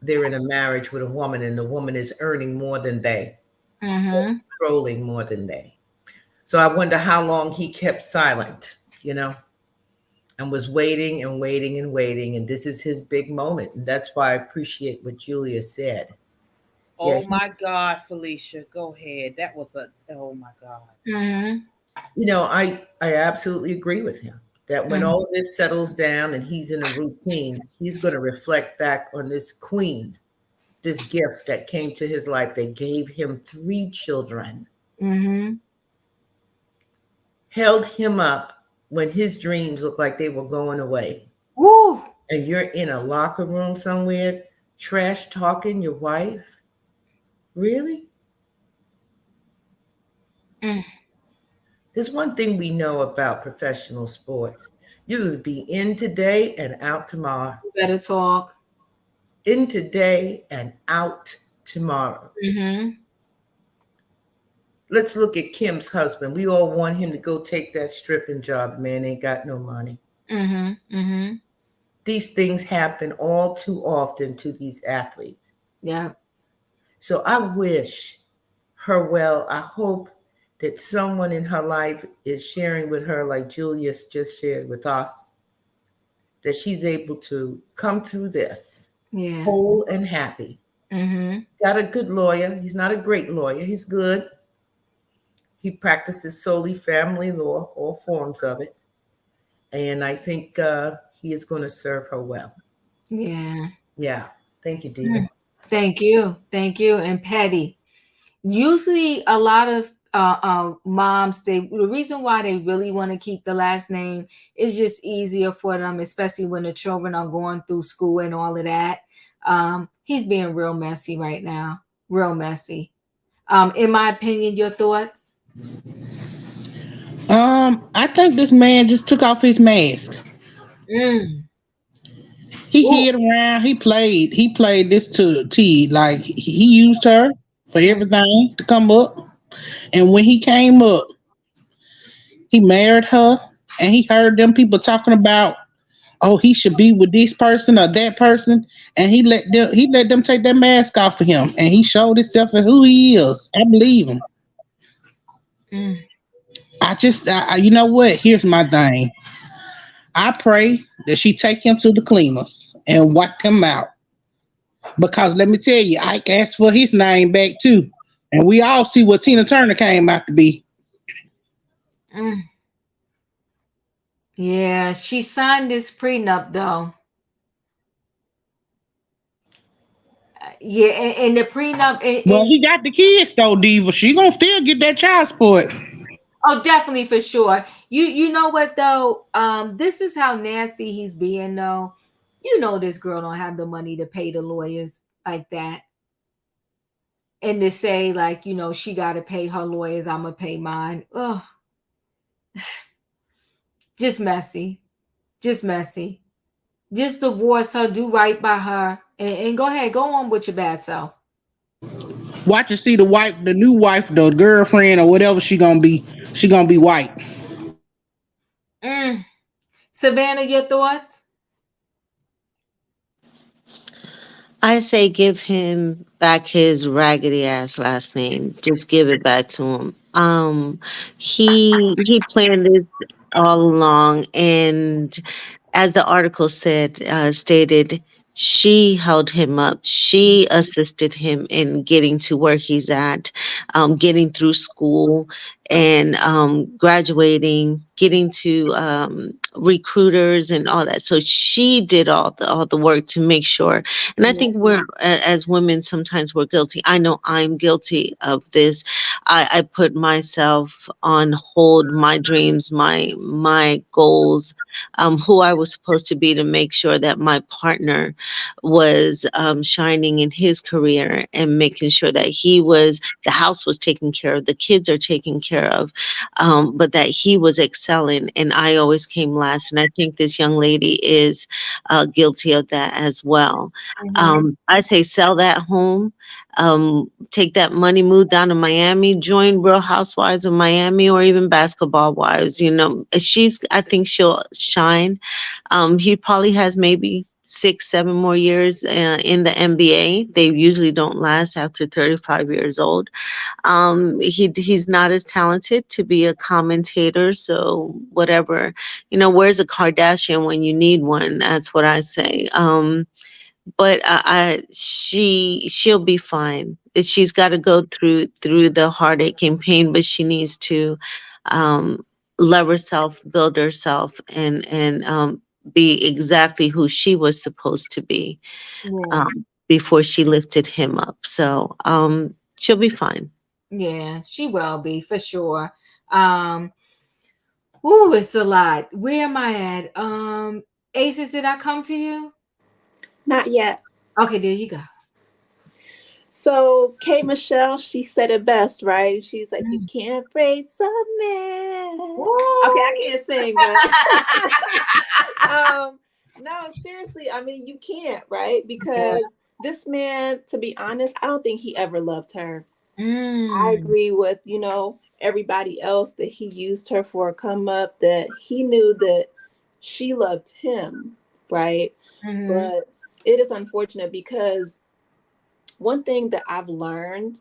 They're in a marriage with a woman and the woman is earning more than they, controlling more than they. So I wonder how long he kept silent, and was waiting and waiting and waiting. And this is his big moment. And that's why I appreciate what Julia said. Oh my God, Felicia, go ahead. That was oh my God. I absolutely agree with him that when all this settles down and he's in a routine, he's going to reflect back on this queen, this gift that came to his life that gave him 3 children, held him up when his dreams looked like they were going away. Woo. And you're in a locker room somewhere, trash talking your wife. Really? There's one thing we know about professional sports. You would be in today and out tomorrow. You better talk. In today and out tomorrow. Let's look at Kim's husband. We all want him to go take that stripping job. Man ain't got no money. These things happen all too often to these athletes. Yeah. So I wish her well. I hope that someone in her life is sharing with her, like Julius just shared with us, that she's able to come through this whole and happy. Got a good lawyer. He's not a great lawyer. He's good. He practices solely family law, all forms of it. And I think he is going to serve her well. Yeah. Yeah. Thank you, Dina. Thank you. Thank you. And Patty, usually a lot of moms, the reason why they really want to keep the last name is just easier for them, especially when the children are going through school and all of that. He's being real messy right now. Real messy. In my opinion, your thoughts? I think this man just took off his mask. He hid around. He played this to the T. Like he used her for everything to come up. And when he came up, he married her, and he heard them people talking about, oh, he should be with this person or that person, and he let them take that mask off of him, and he showed himself as who he is. I believe him. I you know what? Here's my thing. I pray that she take him to the cleaners and wipe him out. Because let me tell you, Ike asked for his name back too. And we all see what Tina Turner came out to be. Yeah, she signed this prenup though. Yeah, and the prenup. Well, he got the kids though, Diva. She gonna still get that child support. Oh, definitely, for sure. You know what though? This is how nasty he's being though. You know this girl don't have the money to pay the lawyers like that. And to say like, she got to pay her lawyers, I'm going to pay mine. Oh, just messy. Just messy. Just divorce her, do right by her, and go ahead, go on with your bad self. Watch and see the new wife, the girlfriend or whatever she gonna be. She gonna be white. Savannah, your thoughts? I say give him back his raggedy ass last name. Just give it back to him. He planned this all along, and as the article stated, she held him up. She assisted him in getting to where he's at, getting through school and graduating, getting to recruiters and all that. So she did all the work to make sure. And I think as women, sometimes we're guilty. I know I'm guilty of this. I put myself on hold, my dreams, my goals, who I was supposed to be, to make sure that my partner was shining in his career and making sure that the house was taken care of, the kids are taken care of, but that he was excelling, and I always came last. And I think this young lady is guilty of that as well. I say sell that home, take that money, move down to Miami, join Real Housewives of Miami, or even Basketball Wives. I think she'll shine. He probably has maybe 6-7 more years in the NBA. They usually don't last after 35 years old. He's not as talented to be a commentator, so whatever. Where's a Kardashian when you need one? That's what I say. But she'll be fine. She's got to go through the heartache and pain, but she needs to love herself, build herself, and be exactly who she was supposed to be before she lifted him up. So she'll be fine. Yeah, she will be for sure. It's a lot. Where am I at? Aces, did I come to you? Not yet. Okay, there you go. So K. Michelle, she said it best, right? She's like, you can't praise a man. Okay, I can't sing, but no, seriously, I mean, you can't, right? Because this man, to be honest, I don't think he ever loved her. I agree with, everybody else that he used her for a come up, that he knew that she loved him, right? But it is unfortunate because one thing that I've learned,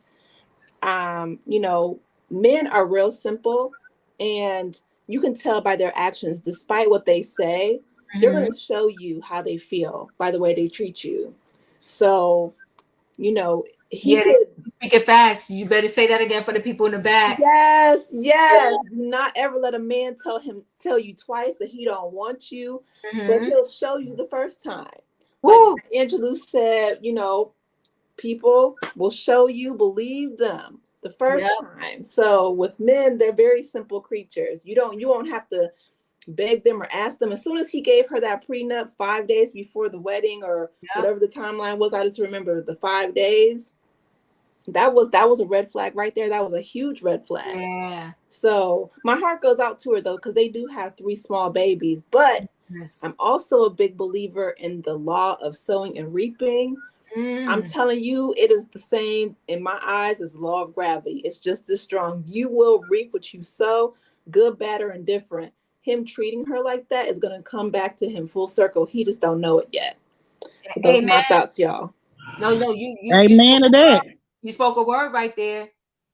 men are real simple, and you can tell by their actions, despite what they say, they're going to show you how they feel by the way they treat you. So, he could speak it facts. You better say that again for the people in the back. Yes. Do not ever let a man tell you twice that he don't want you, but he'll show you the first time. Like Angelou said, people will show you, believe them the first time. So with men, they're very simple creatures. You won't have to beg them or ask them. As soon as he gave her that prenup 5 days before the wedding, or whatever the timeline was, I just remember the 5 days. That was a red flag right there. That was a huge red flag. Yeah. So my heart goes out to her though, because they do have 3 small babies. But I'm also a big believer in the law of sowing and reaping. I'm telling you, it is the same in my eyes as the law of gravity. It's just as strong. You will reap what you sow, good, bad, or indifferent. Him treating her like that is going to come back to him full circle. He just don't know it yet. So those are my thoughts, y'all. No, you Amen to that. You spoke a word right there.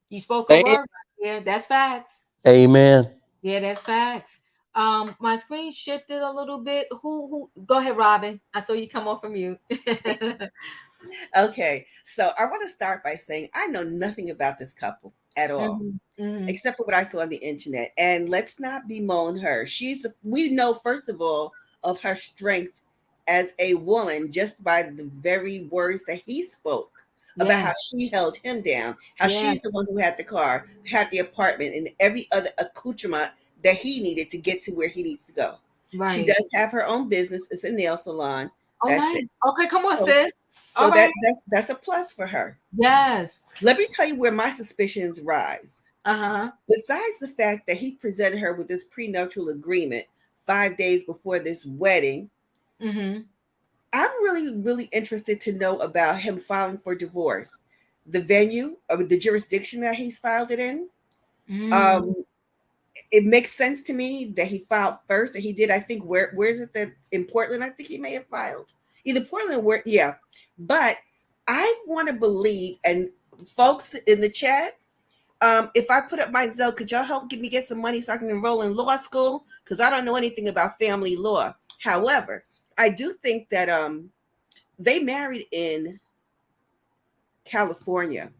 You spoke a word right there. That's facts. Amen. Yeah, that's facts. My screen shifted a little bit. Who? Go ahead, Robin. I saw you come off from mute. Okay, so I want to start by saying I know nothing about this couple at all, except for what I saw on the internet. And let's not bemoan her. We know, first of all, of her strength as a woman just by the very words that he spoke about how she held him down, how she's the one who had the car, had the apartment, and every other accoutrement that he needed to get to where he needs to go. Right. She does have her own business. It's a nail salon. Okay, come on, sis. So that's a plus for her. Yes. Let me tell you where my suspicions rise. Besides the fact that he presented her with this prenuptial agreement 5 days before this wedding, Mm-hmm. I'm really interested to know about him filing for divorce, the venue or the jurisdiction that he's filed it in. It makes sense to me that he filed first, and he did. I think where's it that in Portland? I think he may have filed either Portland, yeah. But I want to believe, and folks in the chat, if I put up my Zelle, could y'all help me get some money so I can enroll in law school? Because I don't know anything about family law. However, I do think that they married in California.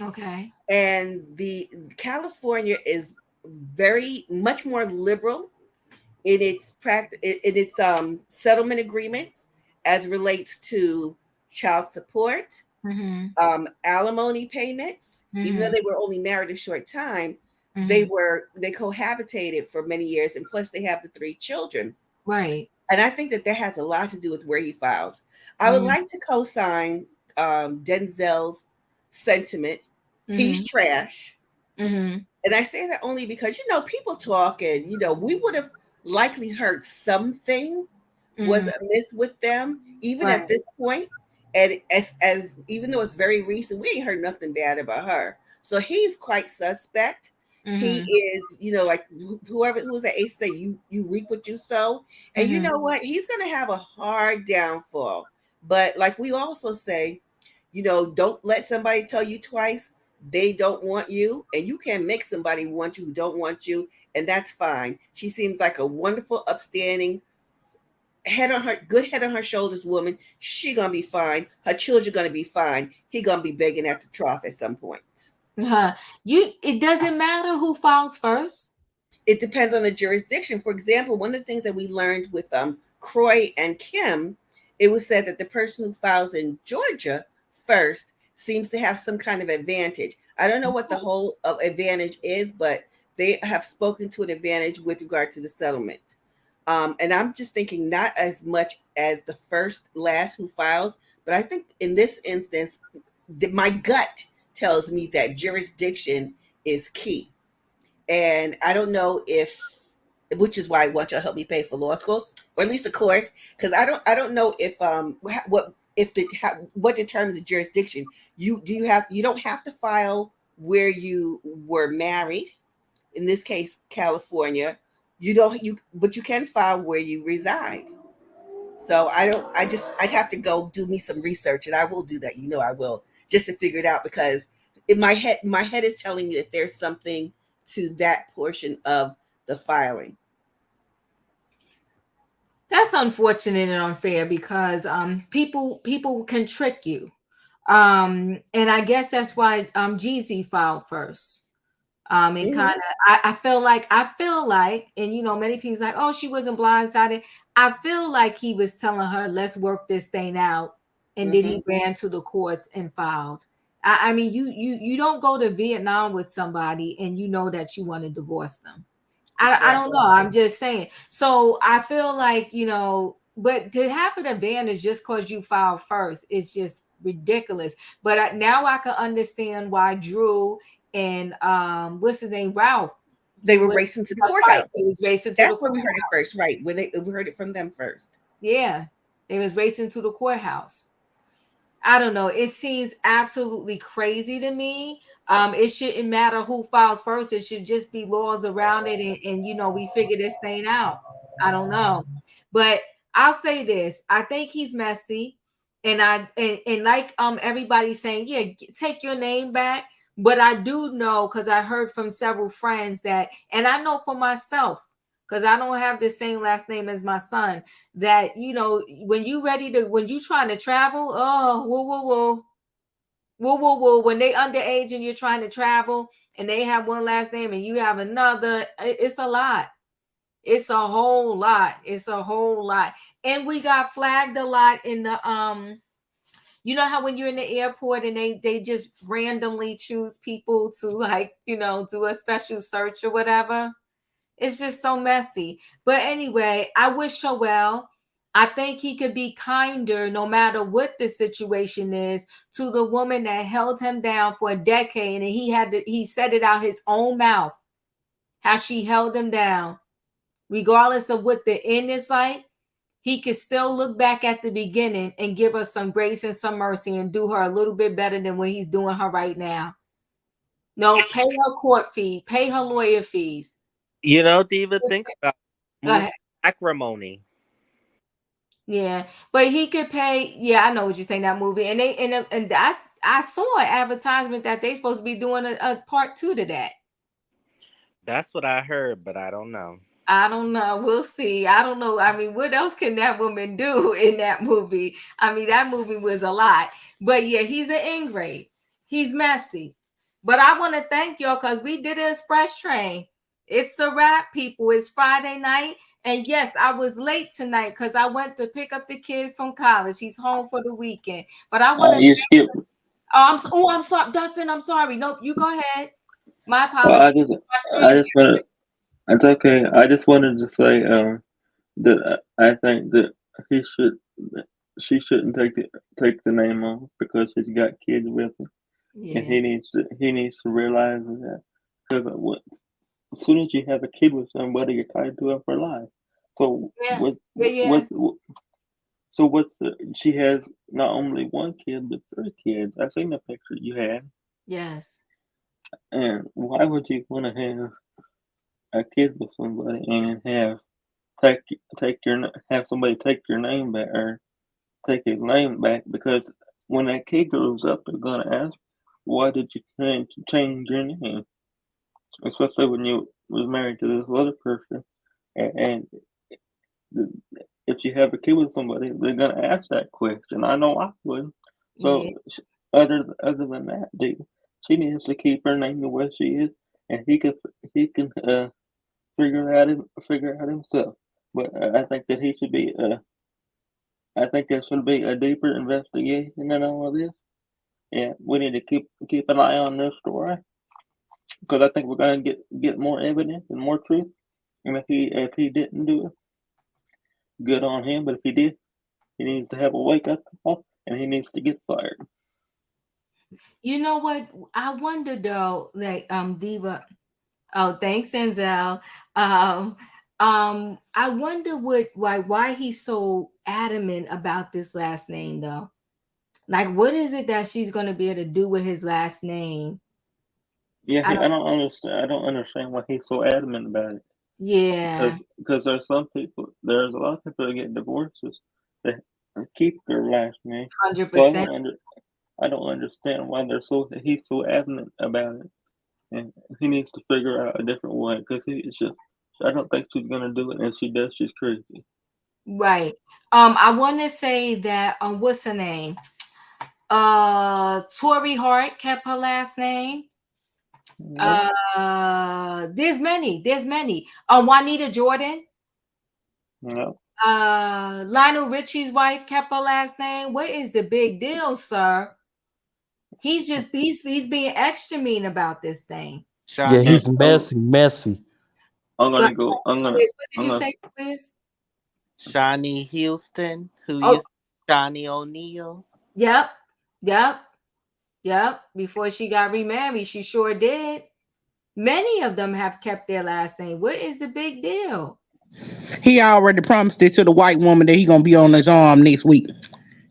Okay. And the California is very much more liberal in its settlement agreements as relates to child support, alimony payments. Even though they were only married a short time, they cohabitated for many years, and plus they have the 3 children. Right. And I think that has a lot to do with where he files. I would like to co-sign Denzel's sentiment. He's trash. And I say that only because, people talk, and, we would have likely heard something was amiss with them, even at this point. And as even though it's very recent, we ain't heard nothing bad about her. So he's quite suspect. He is, like whoever who was that ace say, you reap what you sow. And you know what? He's gonna have a hard downfall. But like we also say, don't let somebody tell you twice they don't want you, and you can make somebody want you who don't want you, and that's fine. She seems like a wonderful, upstanding, good head on her shoulders woman. She gonna be fine. Her children gonna be fine. He gonna be begging at the trough at some point. It doesn't matter who files first. It depends on the jurisdiction. For example, one of the things that we learned with Croy and Kim, it was said that the person who files in Georgia first seems to have some kind of advantage. I don't know what the whole advantage is, but they have spoken to an advantage with regard to the settlement. And I'm just thinking not as much as the last who files, but I think in this instance, my gut tells me that jurisdiction is key. And I don't know which is why I want you to help me pay for law school, or at least a course, because I don't know if what determines the jurisdiction. You don't have to file where you were married. In this case, California. But you can file where you reside. So I'd have to go do me some research, and I will do that. I will, just to figure it out, because in my head is telling me that there's something to that portion of the filing. That's unfortunate and unfair, because people can trick you. And I guess that's why Jeezy filed first. And kind of, I feel like, and many people's like, oh, she wasn't blindsided. I feel like he was telling her, let's work this thing out, and then he ran to the courts and filed. I mean, you don't go to Vietnam with somebody and you know that you want to divorce them. I don't know. I'm just saying. So I feel like, but to have an advantage just because you filed first is just ridiculous. But now I can understand why Drew and what's his name, Ralph, they were racing to the courthouse. They was racing to That's the when we heard it first, right? We heard it from them first. Yeah, they was racing to the courthouse. I don't know. It seems absolutely crazy to me. It shouldn't matter who files first. It should just be laws around it, and we figure this thing out. I don't know, but I'll say this: I think he's messy, and like everybody's saying, yeah, take your name back. But I do know, because I heard from several friends that, and I know for myself, because I don't have the same last name as my son, that, when you trying to travel, when they underage and you're trying to travel and they have one last name and you have another, it's a lot. It's a whole lot. It's a whole lot. And we got flagged a lot in the, you know how when you're in the airport and they just randomly choose people to do a special search or whatever. It's just so messy. But anyway, I wish her well. I think he could be kinder no matter what the situation is to the woman that held him down for a decade, and he said it out his own mouth, how she held him down. Regardless of what the end is like, he could still look back at the beginning and give her some grace and some mercy and do her a little bit better than what he's doing her right now. No, pay her court fee, pay her lawyer fees. You know, Diva, think about acrimony. Yeah, but he could pay. Yeah, I know what you're saying, that movie, and I saw an advertisement that they supposed to be doing a part 2 to that. That's what I heard, but I don't know. I don't know. We'll see. I don't know. I mean, what else can that woman do in that movie? I mean, that movie was a lot. But yeah, he's an ingrate. He's messy. But I want to thank y'all because we did an express train. It's a wrap, people. It's Friday night. And yes, I was late tonight because I went to pick up the kid from college. He's home for the weekend. But I want to. You skipped. I'm sorry, Dustin. I'm sorry. Nope, you go ahead. My apologies. I just want to. It's okay. I just wanted to say that I think that she shouldn't take the name off because she's got kids with him, and he needs to realize that because as soon as you have a kid with somebody, you're tied to them for life. So she has not only one kid but 3 kids. I seen the picture you had. Yes. And why would you want to have a kid with somebody and have somebody take your name back or take his name back? Because when that kid grows up, they're gonna ask, "Why did you change your name?" Especially when you was married to this other person, and if you have a kid with somebody, they're gonna ask that question. I know I would. So other than that, she needs to keep her name the way she is, and he can figure out himself. But I think that he should be. I think there should be a deeper investigation in all of this, and we need to keep an eye on this story because I think we're going to get more evidence and more truth. And if he didn't do it, good on him. But if he did, he needs to have a wake up call, and he needs to get fired. You know what? I wonder though, like Diva. Oh, thanks, Denzel. I wonder why he's so adamant about this last name though. Like, what is it that she's gonna be able to do with his last name? Yeah, I don't understand. I don't understand why he's so adamant about it. Yeah, because there's a lot of people that get divorces that keep their last name. 100%. I don't understand why he's so adamant about it, and he needs to figure out a different way because I don't think she's gonna do it, and if she does, she's crazy. Right. I want to say that what's her name? Tori Hart kept her last name. Nope. There's many. Juanita Jordan. No. Lionel Richie's wife kept her last name. What is the big deal, sir? He's being extra mean about this thing. Yeah, he's messy. What did you say, please? Shawnee Houston, who used Shawnee O'Neal. Yep. Before she got remarried, she sure did. Many of them have kept their last name. What is the big deal? He already promised it to the white woman that he gonna be on his arm next week.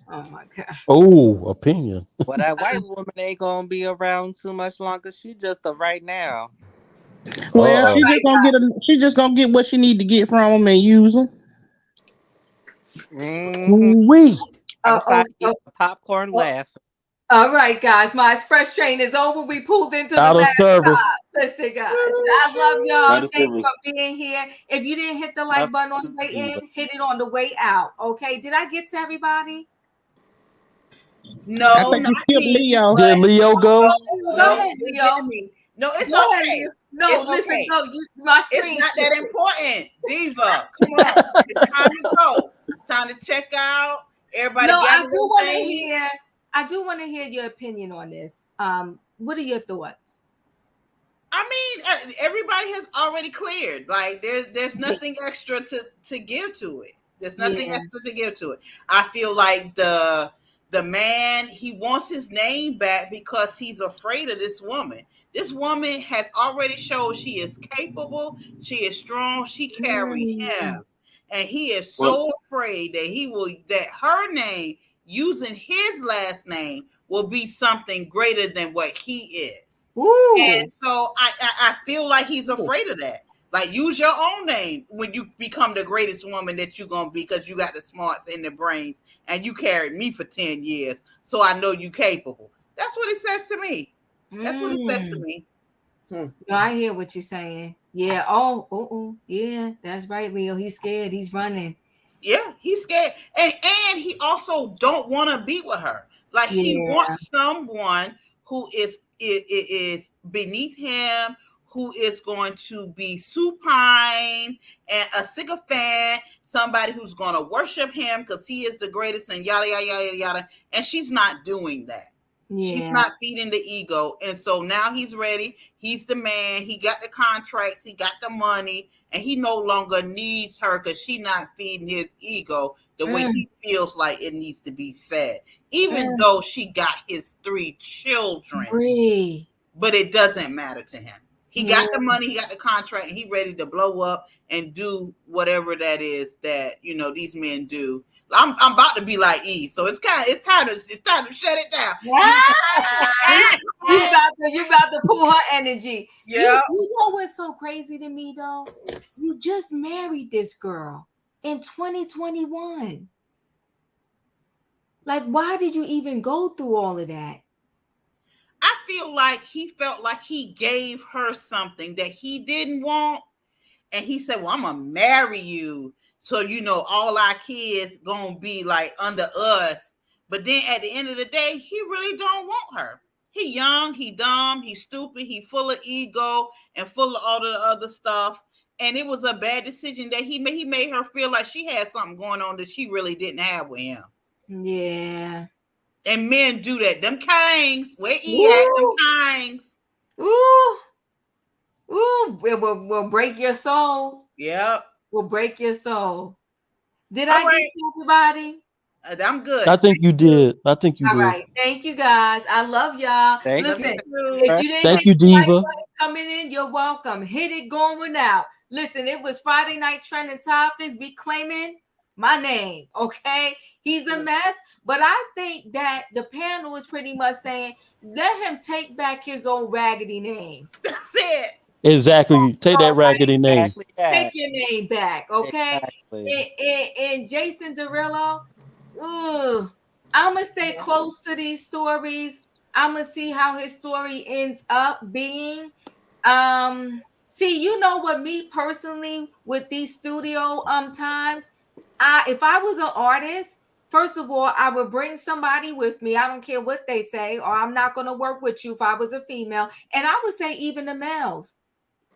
Oh my God. Oh, opinion. Well, that white woman ain't gonna be around too much longer. She just a right now. Well, she just gonna get what she need to get from him and use them. We. I decided to get the popcorn laugh. All right, guys, my express train is over. We pulled into the last service. stop. Listen, guys, I love y'all. Thanks for being here. If you didn't hit the like button on the way in, hit it on the way out. Okay, did I get to everybody? No, I think you skipped Leo. Did Leo go? Go ahead, Leo. No, it's Go okay. ahead. No, it's listen, okay. no, my screen. It's not that important, Diva. Come on, it's time to go. It's time to check out. Everybody. No, I do want to hear your opinion on this. What are your thoughts? I mean, everybody has already cleared. Like, there's nothing extra to give to it. There's nothing extra to give to it. I feel like the man, he wants his name back because he's afraid of this woman. This woman has already showed she is capable. She is strong. She carried him. and he is so afraid that her name, using his last name, will be something greater than what he is. Ooh. And so I feel like he's afraid of that. Like, use your own name when you become the greatest woman that you're gonna be, because you got the smarts and the brains, and you carried me for 10 years, so I know you capable. That's what it says to me. That's what it says to me. No, I hear what you're saying. Yeah. Oh, yeah, that's right, Leo. He's scared. He's running. Yeah, he's scared, and he also don't want to be with her. Like, he wants someone who is beneath him, who is going to be supine and a sycophant, somebody who's going to worship him because he is the greatest, and yada yada yada yada. And she's not doing that. Yeah. She's not feeding the ego. And so now he's ready. He's the man. He got the contracts. He got the money. And he no longer needs her because she's not feeding his ego the way he feels like it needs to be fed. Even though she got his 3 children. But it doesn't matter to him. He got the money. He got the contract. And he's ready to blow up and do whatever that is that, these men do. I'm about to be like E, so it's time to shut it down. You about to pull her energy. Yeah. You know what's so crazy to me though? You just married this girl in 2021. Like, why did you even go through all of that? I feel like he felt like he gave her something that he didn't want, and he said, "Well, I'm gonna marry you." So, all our kids gonna be like under us. But then at the end of the day, he really don't want her. He young, he dumb, he stupid, he full of ego and full of all the other stuff. And it was a bad decision that he made. He made her feel like she had something going on that she really didn't have with him. Yeah. And men do that. Them kings, where he at, them kings. Ooh, it will break your soul. Yep. Will break your soul. Did I get to everybody? I'm good. I think you did. All right. Thank you, guys. I love y'all. Listen, if you didn't Thank you, Diva. Coming in, you're welcome. Hit it, going out. Listen, it was Friday night trending topics. We claiming my name. Okay, he's a mess, but I think that the panel is pretty much saying, let him take back his old raggedy name. That's it. Exactly. Take that raggedy name. Take your name back, okay? Exactly. And Jason Derulo, I'm going to stay close to these stories. I'm going to see how his story ends up being. See, you know what, me personally, with these studio times, if I was an artist, first of all, I would bring somebody with me. I don't care what they say, or I'm not going to work with you if I was a female. And I would say even the males.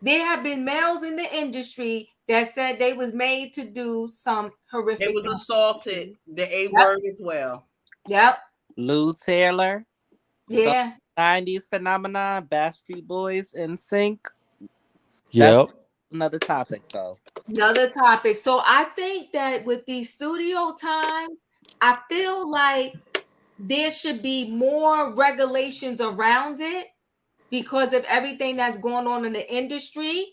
There have been males in the industry that said they was made to do some horrific. They was assaulted. The A word as well. Yep. Lou Taylor. Yeah. 90s phenomenon. Backstreet Boys in sync. Yep. That's another topic, though. Another topic. So I think that with these studio times, I feel like there should be more regulations around it. Because of everything that's going on in the industry,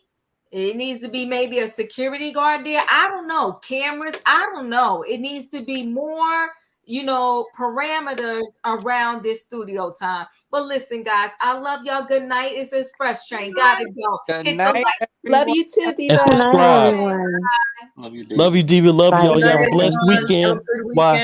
it needs to be maybe a security guard there. I don't know. Cameras. I don't know. It needs to be more, parameters around this studio time. But listen, guys, I love y'all. Good night. It's Express Train. Gotta go. Good night. Love you too, Diva. And subscribe. Love you, Diva. Love y'all. Y'all have a blessed weekend. Bye.